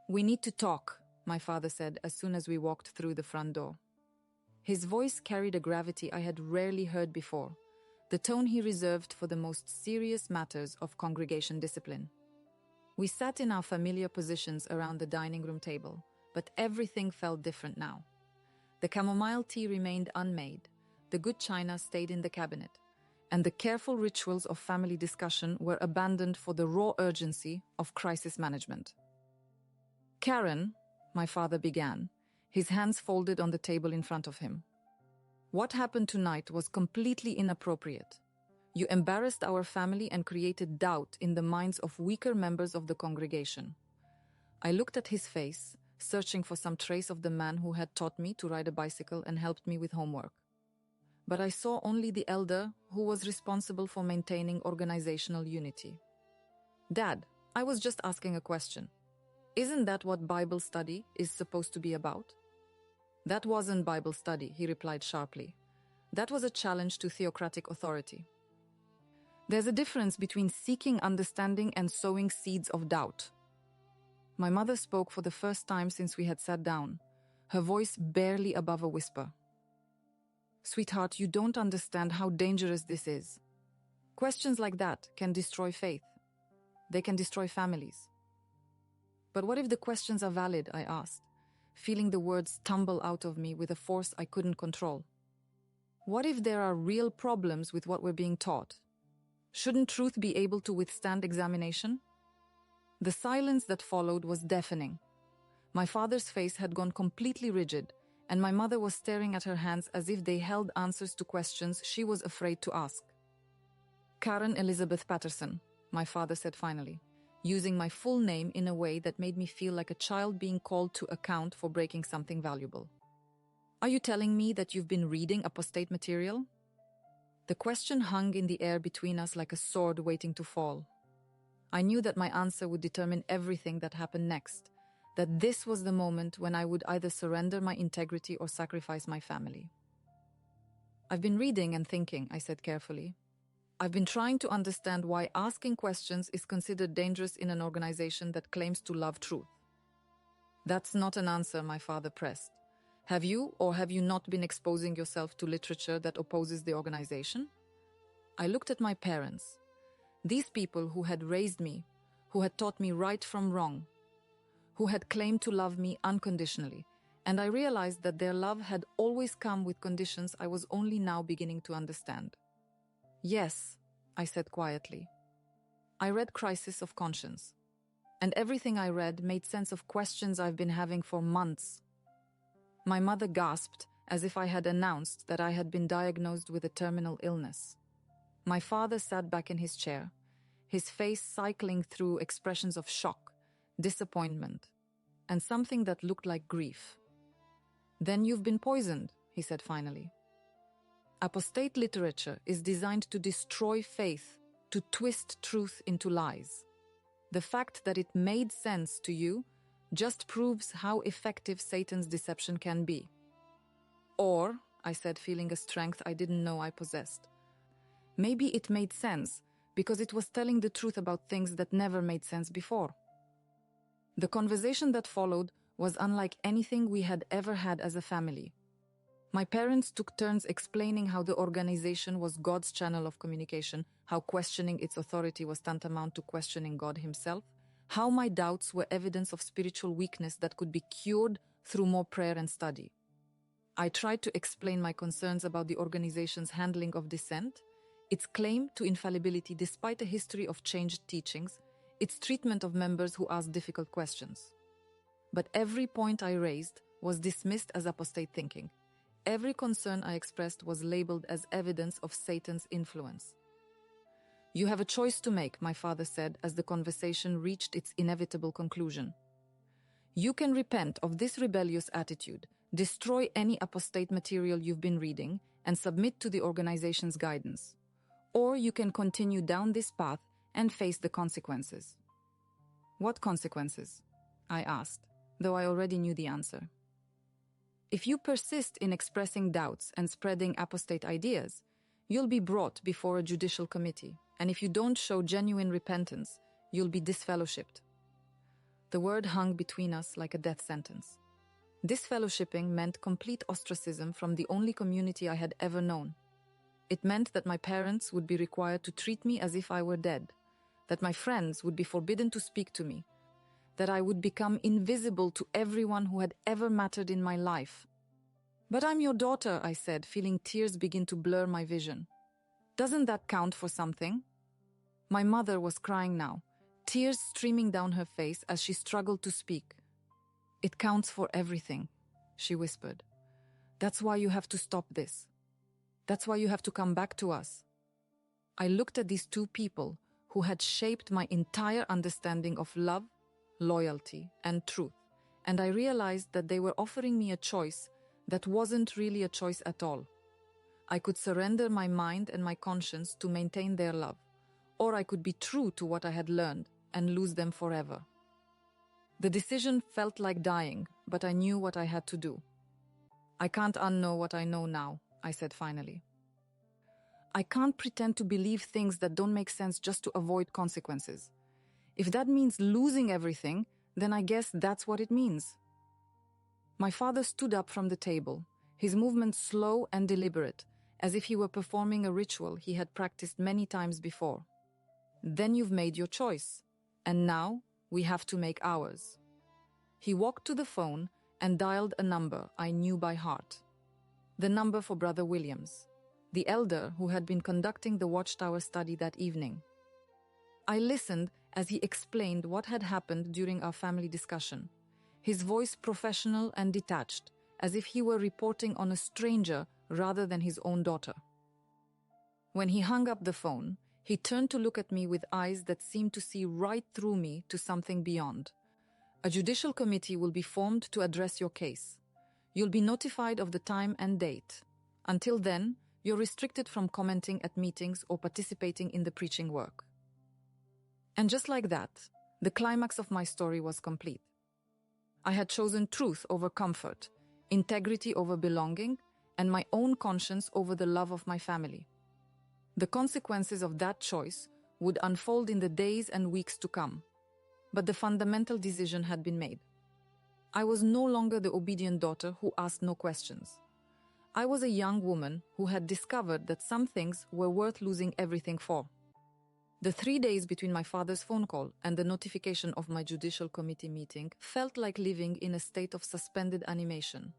A: "We need to talk," my father said as soon as we walked through the front door. His voice carried a gravity I had rarely heard before, the tone he reserved for the most serious matters of congregation discipline. We sat in our familiar positions around the dining room table, but everything felt different now. The chamomile tea remained unmade, the good china stayed in the cabinet, and the careful rituals of family discussion were abandoned for the raw urgency of crisis management. "Karen," my father began, his hands folded on the table in front of him. "What happened tonight was completely inappropriate. You embarrassed our family and created doubt in the minds of weaker members of the congregation." I looked at his face, searching for some trace of the man who had taught me to ride a bicycle and helped me with homework. But I saw only the elder who was responsible for maintaining organizational unity. "Dad, I was just asking a question. Isn't that what Bible study is supposed to be about?" "That wasn't Bible study," he replied sharply. "That was a challenge to theocratic authority." There's a difference between seeking understanding and sowing seeds of doubt. My mother spoke for the first time since we had sat down, her voice barely above a whisper. "Sweetheart, you don't understand how dangerous this is. Questions like that can destroy faith. They can destroy families." "But what if the questions are valid?" I asked, feeling the words tumble out of me with a force I couldn't control. "What if there are real problems with what we're being taught? Shouldn't truth be able to withstand examination?" The silence that followed was deafening. My father's face had gone completely rigid, and my mother was staring at her hands as if they held answers to questions she was afraid to ask. "Karen Elizabeth Patterson," my father said finally, using my full name in a way that made me feel like a child being called to account for breaking something valuable. "Are you telling me that you've been reading apostate material?" The question hung in the air between us like a sword waiting to fall. I knew that my answer would determine everything that happened next, that this was the moment when I would either surrender my integrity or sacrifice my family. "I've been reading and thinking," I said carefully. "I've been trying to understand why asking questions is considered dangerous in an organization that claims to love truth." "That's not an answer," my father pressed. "Have you or have you not been exposing yourself to literature that opposes the organization?" I looked at my parents, these people who had raised me, who had taught me right from wrong, who had claimed to love me unconditionally, and I realized that their love had always come with conditions I was only now beginning to understand. "Yes," I said quietly. "I read Crisis of Conscience, and everything I read made sense of questions I've been having for months." My mother gasped as if I had announced that I had been diagnosed with a terminal illness. My father sat back in his chair, his face cycling through expressions of shock, disappointment, and something that looked like grief. "Then you've been poisoned," he said finally. "Apostate literature is designed to destroy faith, to twist truth into lies. The fact that it made sense to you just proves how effective Satan's deception can be." "Or," I said, feeling a strength I didn't know I possessed, "maybe it made sense because it was telling the truth about things that never made sense before." The conversation that followed was unlike anything we had ever had as a family. My parents took turns explaining how the organization was God's channel of communication, how questioning its authority was tantamount to questioning God himself, how my doubts were evidence of spiritual weakness that could be cured through more prayer and study. I tried to explain my concerns about the organization's handling of dissent, its claim to infallibility despite a history of changed teachings, its treatment of members who asked difficult questions. But every point I raised was dismissed as apostate thinking. Every concern I expressed was labeled as evidence of Satan's influence. "You have a choice to make," my father said as the conversation reached its inevitable conclusion. "You can repent of this rebellious attitude, destroy any apostate material you've been reading, and submit to the organization's guidance. Or you can continue down this path and face the consequences." "What consequences?" I asked, though I already knew the answer. "If you persist in expressing doubts and spreading apostate ideas, you'll be brought before a judicial committee, and if you don't show genuine repentance, you'll be disfellowshipped." The word hung between us like a death sentence. Disfellowshipping meant complete ostracism from the only community I had ever known. It meant that my parents would be required to treat me as if I were dead, that my friends would be forbidden to speak to me, that I would become invisible to everyone who had ever mattered in my life. "But I'm your daughter," I said, feeling tears begin to blur my vision. "Doesn't that count for something?" My mother was crying now, tears streaming down her face as she struggled to speak. "It counts for everything," she whispered. "That's why you have to stop this. That's why you have to come back to us." I looked at these two people who had shaped my entire understanding of love, loyalty, and truth, and I realized that they were offering me a choice that wasn't really a choice at all. I could surrender my mind and my conscience to maintain their love, or I could be true to what I had learned and lose them forever. The decision felt like dying, but I knew what I had to do. "I can't unknow what I know now," I said finally. "I can't pretend to believe things that don't make sense just to avoid consequences. If that means losing everything, then I guess that's what it means." My father stood up from the table, his movements slow and deliberate, as if he were performing a ritual he had practiced many times before. "Then you've made your choice, and now we have to make ours." He walked to the phone and dialed a number I knew by heart. The number for Brother Williams, the elder who had been conducting the Watchtower study that evening. I listened as he explained what had happened during our family discussion, his voice professional and detached, as if he were reporting on a stranger rather than his own daughter. When he hung up the phone, he turned to look at me with eyes that seemed to see right through me to something beyond. "A judicial committee will be formed to address your case. You'll be notified of the time and date. Until then, you're restricted from commenting at meetings or participating in the preaching work." And just like that, the climax of my story was complete. I had chosen truth over comfort, integrity over belonging, and my own conscience over the love of my family. The consequences of that choice would unfold in the days and weeks to come, but the fundamental decision had been made. I was no longer the obedient daughter who asked no questions. I was a young woman who had discovered that some things were worth losing everything for. The 3 days between my father's phone call and the notification of my judicial committee meeting felt like living in a state of suspended animation.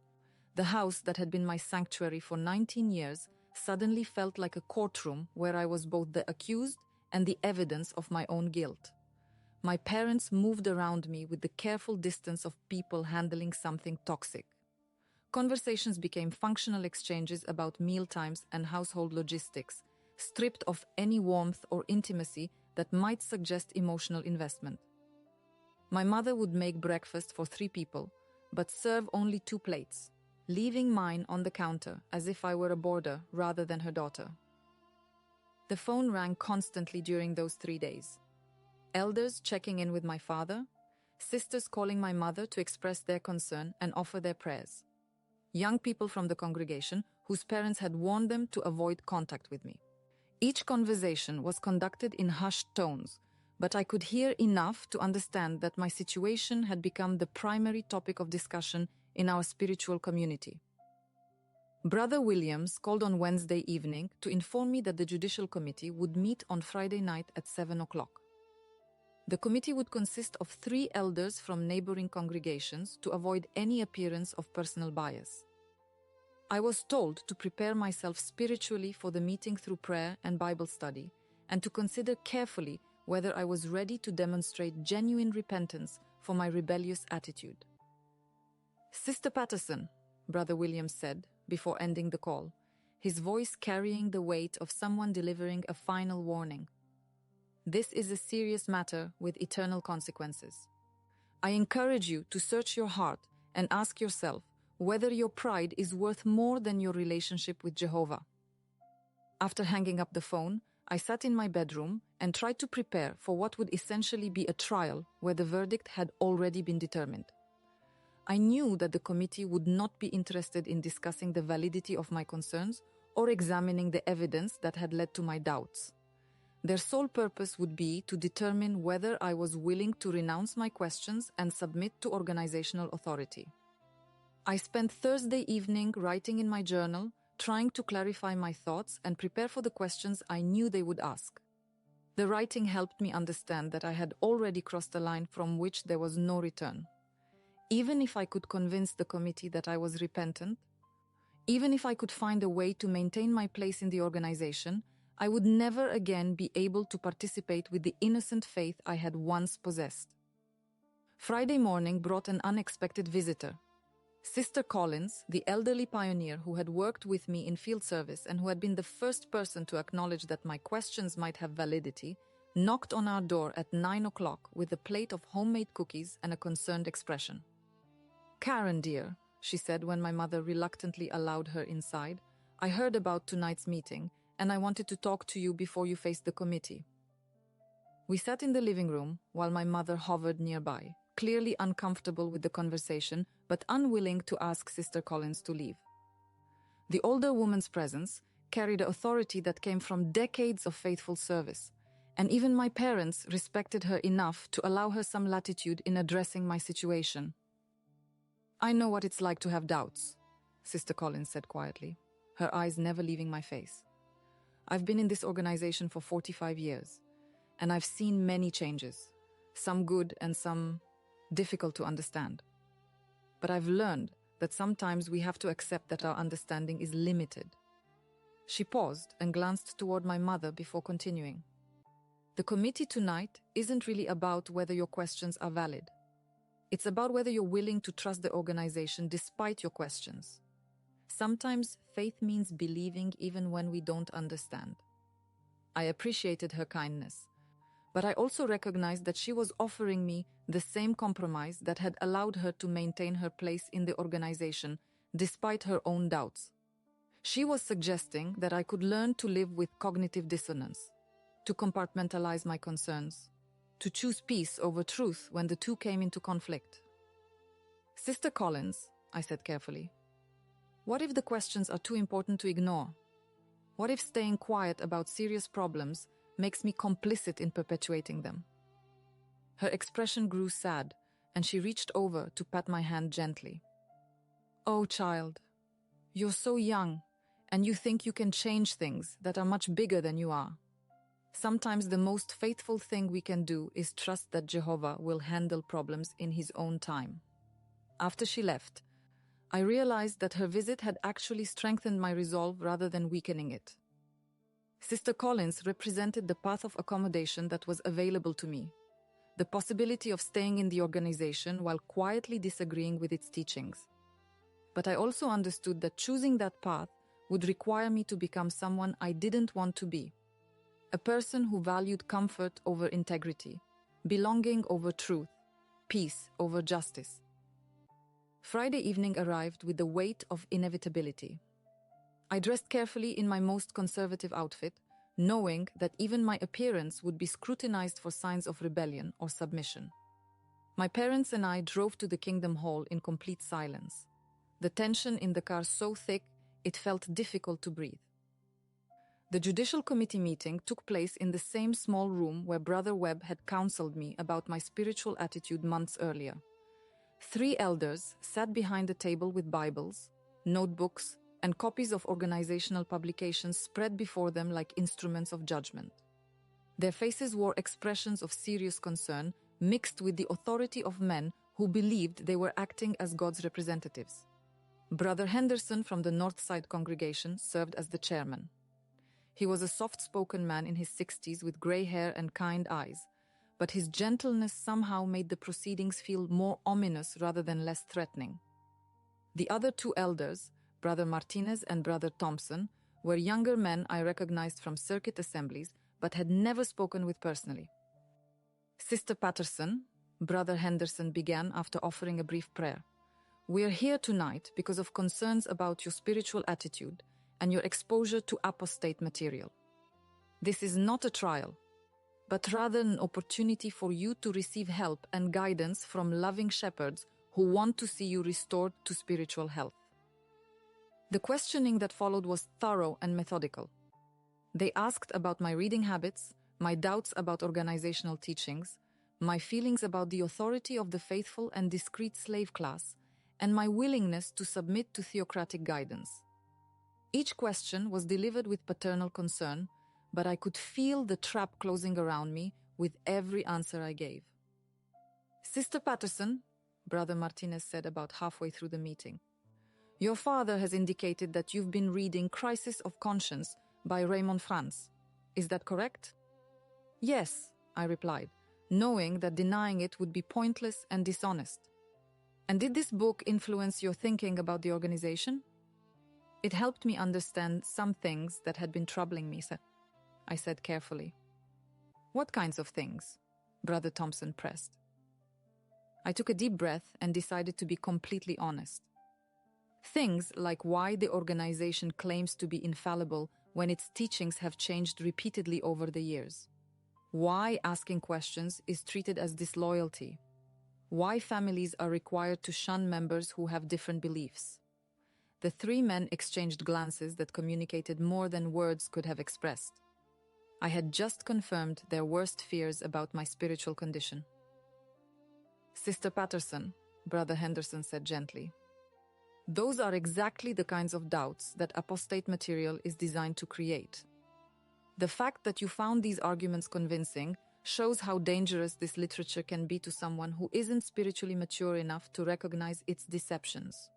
A: The house that had been my sanctuary for 19 years suddenly felt like a courtroom where I was both the accused and the evidence of my own guilt. My parents moved around me with the careful distance of people handling something toxic. Conversations became functional exchanges about mealtimes and household logistics, stripped of any warmth or intimacy that might suggest emotional investment. My mother would make breakfast for 3 people, but serve only 2 plates, leaving mine on the counter as if I were a boarder rather than her daughter. The phone rang constantly during those 3 days. Elders checking in with my father, sisters calling my mother to express their concern and offer their prayers. Young people from the congregation whose parents had warned them to avoid contact with me. Each conversation was conducted in hushed tones, but I could hear enough to understand that my situation had become the primary topic of discussion in our spiritual community. Brother Williams called on Wednesday evening to inform me that the Judicial Committee would meet on Friday night at 7 o'clock. The committee would consist of 3 elders from neighboring congregations to avoid any appearance of personal bias. I was told to prepare myself spiritually for the meeting through prayer and Bible study, and to consider carefully whether I was ready to demonstrate genuine repentance for my rebellious attitude. "Sister Patterson," Brother Williams said before ending the call, his voice carrying the weight of someone delivering a final warning. "This is a serious matter with eternal consequences. I encourage you to search your heart and ask yourself whether your pride is worth more than your relationship with Jehovah." After hanging up the phone, I sat in my bedroom and tried to prepare for what would essentially be a trial where the verdict had already been determined. I knew that the committee would not be interested in discussing the validity of my concerns or examining the evidence that had led to my doubts. Their sole purpose would be to determine whether I was willing to renounce my questions and submit to organizational authority. I spent Thursday evening writing in my journal, trying to clarify my thoughts and prepare for the questions I knew they would ask. The writing helped me understand that I had already crossed a line from which there was no return. Even if I could convince the committee that I was repentant, even if I could find a way to maintain my place in the organization, I would never again be able to participate with the innocent faith I had once possessed. Friday morning brought an unexpected visitor. Sister Collins, the elderly pioneer who had worked with me in field service and who had been the first person to acknowledge that my questions might have validity, knocked on our door at 9 o'clock with a plate of homemade cookies and a concerned expression. "Karen, dear," she said when my mother reluctantly allowed her inside, "I heard about tonight's meeting, and I wanted to talk to you before you face the committee." We sat in the living room while my mother hovered nearby, clearly uncomfortable with the conversation, but unwilling to ask Sister Collins to leave. The older woman's presence carried authority that came from decades of faithful service, and even my parents respected her enough to allow her some latitude in addressing my situation. "I know what it's like to have doubts," Sister Collins said quietly, her eyes never leaving my face. "I've been in this organization for 45 years, and I've seen many changes, some good and some difficult to understand. But I've learned that sometimes we have to accept that our understanding is limited." She paused and glanced toward my mother before continuing. "The committee tonight isn't really about whether your questions are valid. It's about whether you're willing to trust the organization despite your questions. Sometimes faith means believing even when we don't understand." I appreciated her kindness, but I also recognized that she was offering me the same compromise that had allowed her to maintain her place in the organization despite her own doubts. She was suggesting that I could learn to live with cognitive dissonance, to compartmentalize my concerns, to choose peace over truth when the two came into conflict. "Sister Collins," I said carefully, "what if the questions are too important to ignore? What if staying quiet about serious problems makes me complicit in perpetuating them?" Her expression grew sad, and she reached over to pat my hand gently. "Oh, child, you're so young, and you think you can change things that are much bigger than you are. Sometimes the most faithful thing we can do is trust that Jehovah will handle problems in his own time." After she left, I realized that her visit had actually strengthened my resolve rather than weakening it. Sister Collins represented the path of accommodation that was available to me, the possibility of staying in the organization while quietly disagreeing with its teachings. But I also understood that choosing that path would require me to become someone I didn't want to be, a person who valued comfort over integrity, belonging over truth, peace over justice. Friday evening arrived with the weight of inevitability. I dressed carefully in my most conservative outfit, knowing that even my appearance would be scrutinized for signs of rebellion or submission. My parents and I drove to the Kingdom Hall in complete silence, the tension in the car so thick it felt difficult to breathe. The Judicial Committee meeting took place in the same small room where Brother Webb had counseled me about my spiritual attitude months earlier. 3 elders sat behind a table with Bibles, notebooks, and copies of organizational publications spread before them like instruments of judgment. Their faces wore expressions of serious concern, mixed with the authority of men who believed they were acting as God's representatives. Brother Henderson from the Northside congregation served as the chairman. He was a soft-spoken man in his 60s with gray hair and kind eyes, but his gentleness somehow made the proceedings feel more ominous rather than less threatening. The other 2 elders, Brother Martinez and Brother Thompson, were younger men I recognized from circuit assemblies but had never spoken with personally. "Sister Patterson," Brother Henderson began after offering a brief prayer, "we're here tonight because of concerns about your spiritual attitude and your exposure to apostate material. This is not a trial, but rather an opportunity for you to receive help and guidance from loving shepherds who want to see you restored to spiritual health." The questioning that followed was thorough and methodical. They asked about my reading habits, my doubts about organizational teachings, my feelings about the authority of the faithful and discreet slave class, and my willingness to submit to theocratic guidance. Each question was delivered with paternal concern, but I could feel the trap closing around me with every answer I gave. "Sister Patterson," Brother Martinez said about halfway through the meeting, "your father has indicated that you've been reading Crisis of Conscience by Raymond Franz. Is that correct?" "Yes," I replied, knowing that denying it would be pointless and dishonest. "And did this book influence your thinking about the organization?" "It helped me understand some things that had been troubling me," I said carefully. "What kinds of things?" Brother Thompson pressed. I took a deep breath and decided to be completely honest. Things like why the organization claims to be infallible when its teachings have changed repeatedly over the years. Why asking questions is treated as disloyalty. Why families are required to shun members who have different beliefs. The three men exchanged glances that communicated more than words could have expressed. I had just confirmed their worst fears about my spiritual condition. "Sister Patterson," Brother Henderson said gently, "those are exactly the kinds of doubts that apostate material is designed to create. The fact that you found these arguments convincing shows how dangerous this literature can be to someone who isn't spiritually mature enough to recognize its deceptions."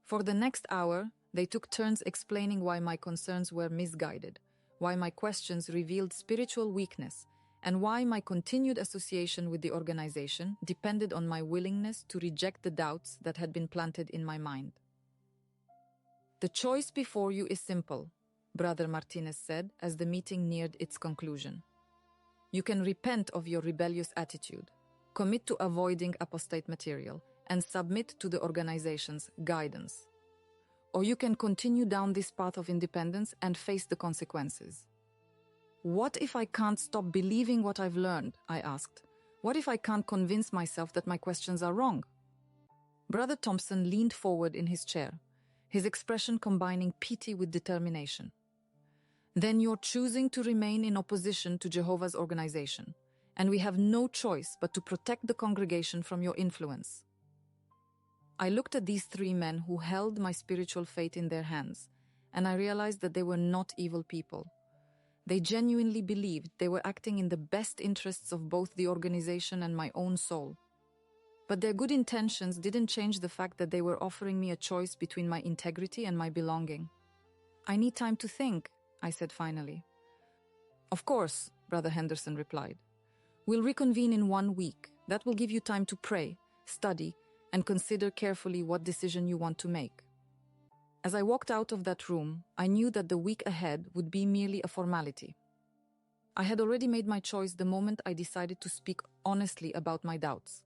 A: For the next hour, they took turns explaining why my concerns were misguided, why my questions revealed spiritual weakness, and why my continued association with the organization depended on my willingness to reject the doubts that had been planted in my mind. "The choice before you is simple," Brother Martinez said as the meeting neared its conclusion. "You can repent of your rebellious attitude, commit to avoiding apostate material, and submit to the organization's guidance. Or you can continue down this path of independence and face the consequences." "What if I can't stop believing what I've learned?" I asked. "What if I can't convince myself that my questions are wrong?" Brother Thompson leaned forward in his chair, his expression combining pity with determination. "Then you're choosing to remain in opposition to Jehovah's organization, and we have no choice but to protect the congregation from your influence." I looked at these three men who held my spiritual fate in their hands, and I realized that they were not evil people. They genuinely believed they were acting in the best interests of both the organization and my own soul. But their good intentions didn't change the fact that they were offering me a choice between my integrity and my belonging. "I need time to think," I said finally. "Of course," Brother Henderson replied. "We'll reconvene in 1 week. That will give you time to pray, study, and consider carefully what decision you want to make." As I walked out of that room, I knew that the week ahead would be merely a formality. I had already made my choice the moment I decided to speak honestly about my doubts.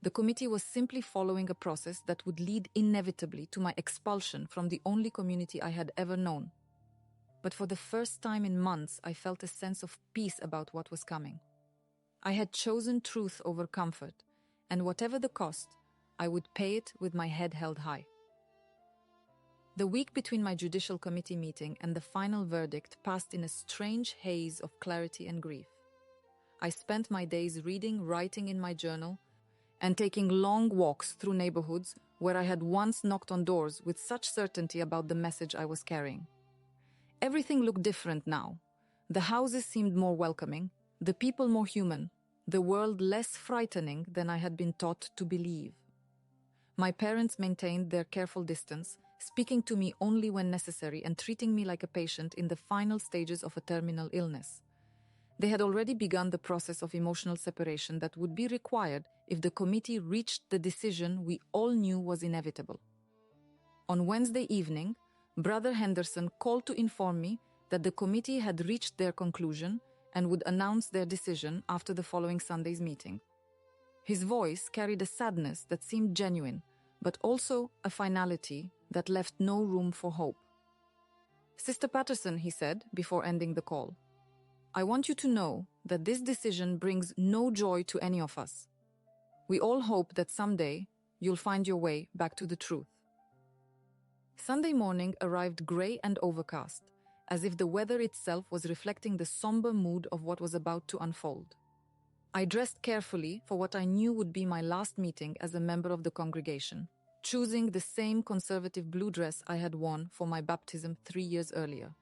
A: The committee was simply following a process that would lead inevitably to my expulsion from the only community I had ever known. But for the first time in months, I felt a sense of peace about what was coming. I had chosen truth over comfort, and whatever the cost, I would pay it with my head held high. The week between my judicial committee meeting and the final verdict passed in a strange haze of clarity and grief. I spent my days reading, writing in my journal, and taking long walks through neighborhoods where I had once knocked on doors with such certainty about the message I was carrying. Everything looked different now. The houses seemed more welcoming, the people more human, the world less frightening than I had been taught to believe. My parents maintained their careful distance, speaking to me only when necessary and treating me like a patient in the final stages of a terminal illness. They had already begun the process of emotional separation that would be required if the committee reached the decision we all knew was inevitable. On Wednesday evening, Brother Henderson called to inform me that the committee had reached their conclusion and would announce their decision after the following Sunday's meeting. His voice carried a sadness that seemed genuine, but also a finality that left no room for hope. "Sister Patterson," he said before ending the call, "I want you to know that this decision brings no joy to any of us. We all hope that someday you'll find your way back to the truth." Sunday morning arrived gray and overcast, as if the weather itself was reflecting the somber mood of what was about to unfold. I dressed carefully for what I knew would be my last meeting as a member of the congregation, choosing the same conservative blue dress I had worn for my baptism 3 years earlier.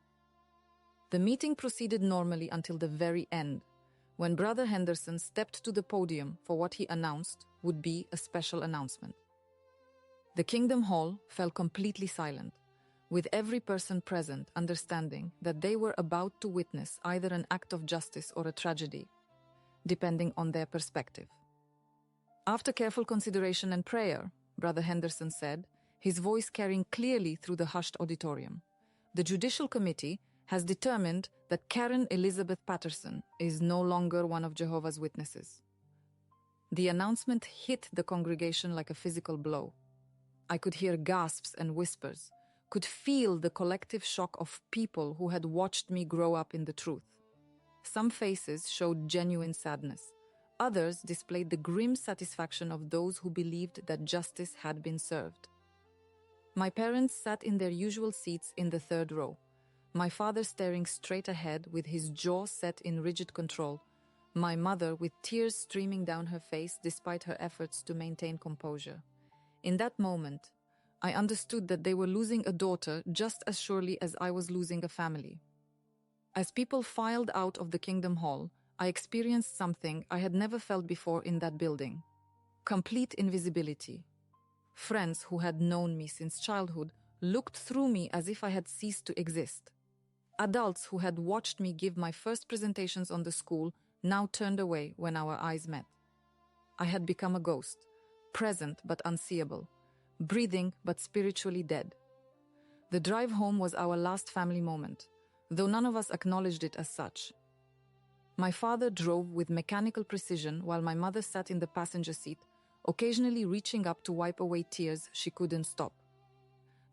A: The meeting proceeded normally until the very end, when Brother Henderson stepped to the podium for what he announced would be a special announcement. The Kingdom Hall fell completely silent, with every person present understanding that they were about to witness either an act of justice or a tragedy, depending on their perspective. After careful consideration and prayer, Brother Henderson said, his voice carrying clearly through the hushed auditorium, the Judicial Committee has determined that Karen Elizabeth Patterson is no longer one of Jehovah's Witnesses. The announcement hit the congregation like a physical blow. I could hear gasps and whispers, could feel the collective shock of people who had watched me grow up in the truth. Some faces showed genuine sadness. Others displayed the grim satisfaction of those who believed that justice had been served. My parents sat in their usual seats in the third row, my father staring straight ahead with his jaw set in rigid control, my mother with tears streaming down her face despite her efforts to maintain composure. In that moment, I understood that they were losing a daughter just as surely as I was losing a family. As people filed out of the Kingdom Hall, I experienced something I had never felt before in that building. Complete invisibility. Friends who had known me since childhood looked through me as if I had ceased to exist. Adults who had watched me give my first presentations on the school now turned away when our eyes met. I had become a ghost, present but unseeable, breathing but spiritually dead. The drive home was our last family moment, though none of us acknowledged it as such. My father drove with mechanical precision while my mother sat in the passenger seat, occasionally reaching up to wipe away tears she couldn't stop.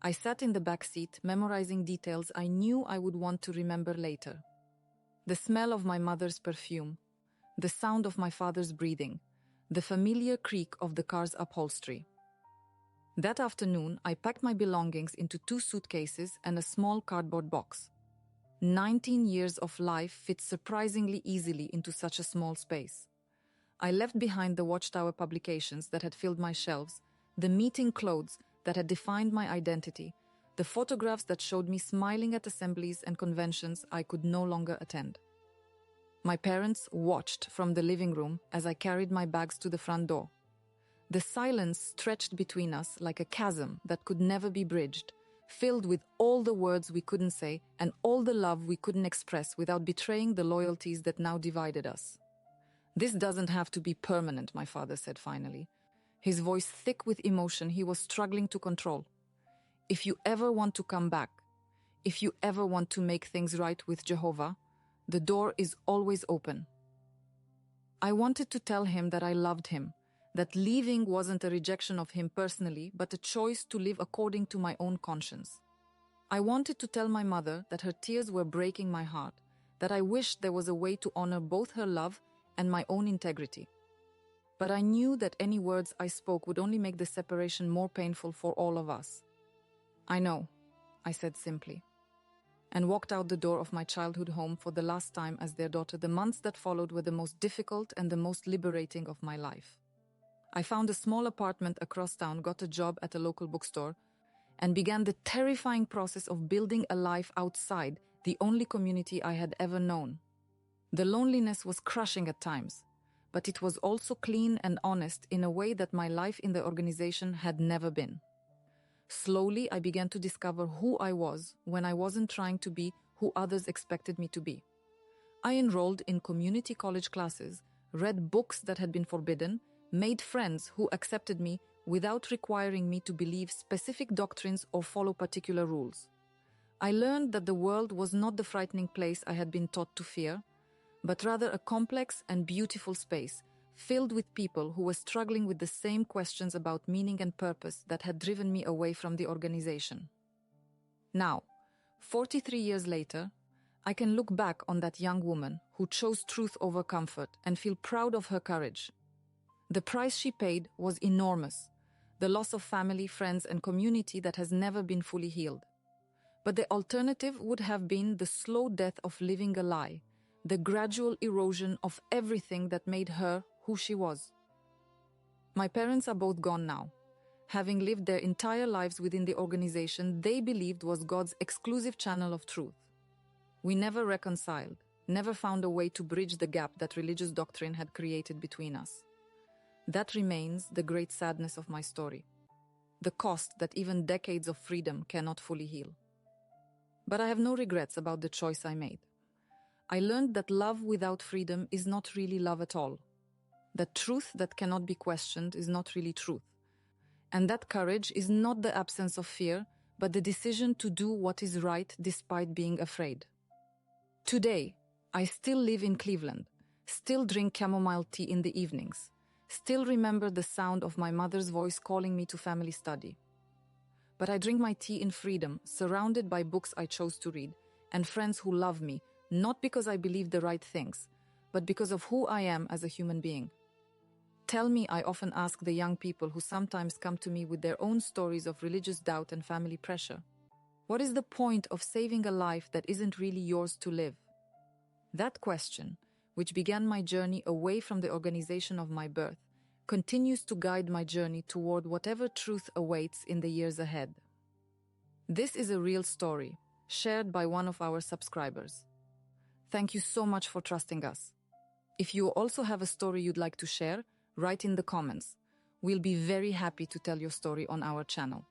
A: I sat in the back seat, memorizing details I knew I would want to remember later. The smell of my mother's perfume, the sound of my father's breathing, the familiar creak of the car's upholstery. That afternoon, I packed my belongings into 2 suitcases and a small cardboard box. 19 years of life fit surprisingly easily into such a small space. I left behind the Watchtower publications that had filled my shelves, the meeting clothes that had defined my identity, the photographs that showed me smiling at assemblies and conventions I could no longer attend. My parents watched from the living room as I carried my bags to the front door. The silence stretched between us like a chasm that could never be bridged, filled with all the words we couldn't say and all the love we couldn't express without betraying the loyalties that now divided us. "This doesn't have to be permanent," my father said finally, his voice thick with emotion he was struggling to control. "If you ever want to come back, if you ever want to make things right with Jehovah, the door is always open." I wanted to tell him that I loved him, that leaving wasn't a rejection of him personally, but a choice to live according to my own conscience. I wanted to tell my mother that her tears were breaking my heart, that I wished there was a way to honor both her love and my own integrity. But I knew that any words I spoke would only make the separation more painful for all of us. "I know," I said simply, and walked out the door of my childhood home for the last time as their daughter. The months that followed were the most difficult and the most liberating of my life. I found a small apartment across town, got a job at a local bookstore, and began the terrifying process of building a life outside the only community I had ever known. The loneliness was crushing at times, but it was also clean and honest in a way that my life in the organization had never been. Slowly, I began to discover who I was when I wasn't trying to be who others expected me to be. I enrolled in community college classes, read books that had been forbidden, made friends who accepted me without requiring me to believe specific doctrines or follow particular rules. I learned that the world was not the frightening place I had been taught to fear, but rather a complex and beautiful space filled with people who were struggling with the same questions about meaning and purpose that had driven me away from the organization. Now, 43 years later, I can look back on that young woman who chose truth over comfort and feel proud of her courage. The price she paid was enormous, the loss of family, friends, and community that has never been fully healed. But the alternative would have been the slow death of living a lie, the gradual erosion of everything that made her who she was. My parents are both gone now. Having lived their entire lives within the organization they believed was God's exclusive channel of truth. We never reconciled, never found a way to bridge the gap that religious doctrine had created between us. That remains the great sadness of my story, the cost that even decades of freedom cannot fully heal. But I have no regrets about the choice I made. I learned that love without freedom is not really love at all, that truth that cannot be questioned is not really truth, and that courage is not the absence of fear, but the decision to do what is right despite being afraid. Today, I still live in Cleveland, still drink chamomile tea in the evenings, still remember the sound of my mother's voice calling me to family study. But I drink my tea in freedom, surrounded by books I chose to read, and friends who love me, not because I believe the right things, but because of who I am as a human being. Tell me, I often ask the young people who sometimes come to me with their own stories of religious doubt and family pressure. What is the point of saving a life that isn't really yours to live? That question, which began my journey away from the organization of my birth, continues to guide my journey toward whatever truth awaits in the years ahead. This is a real story, shared by one of our subscribers. Thank you so much for trusting us. If you also have a story you'd like to share, write in the comments. We'll be very happy to tell your story on our channel.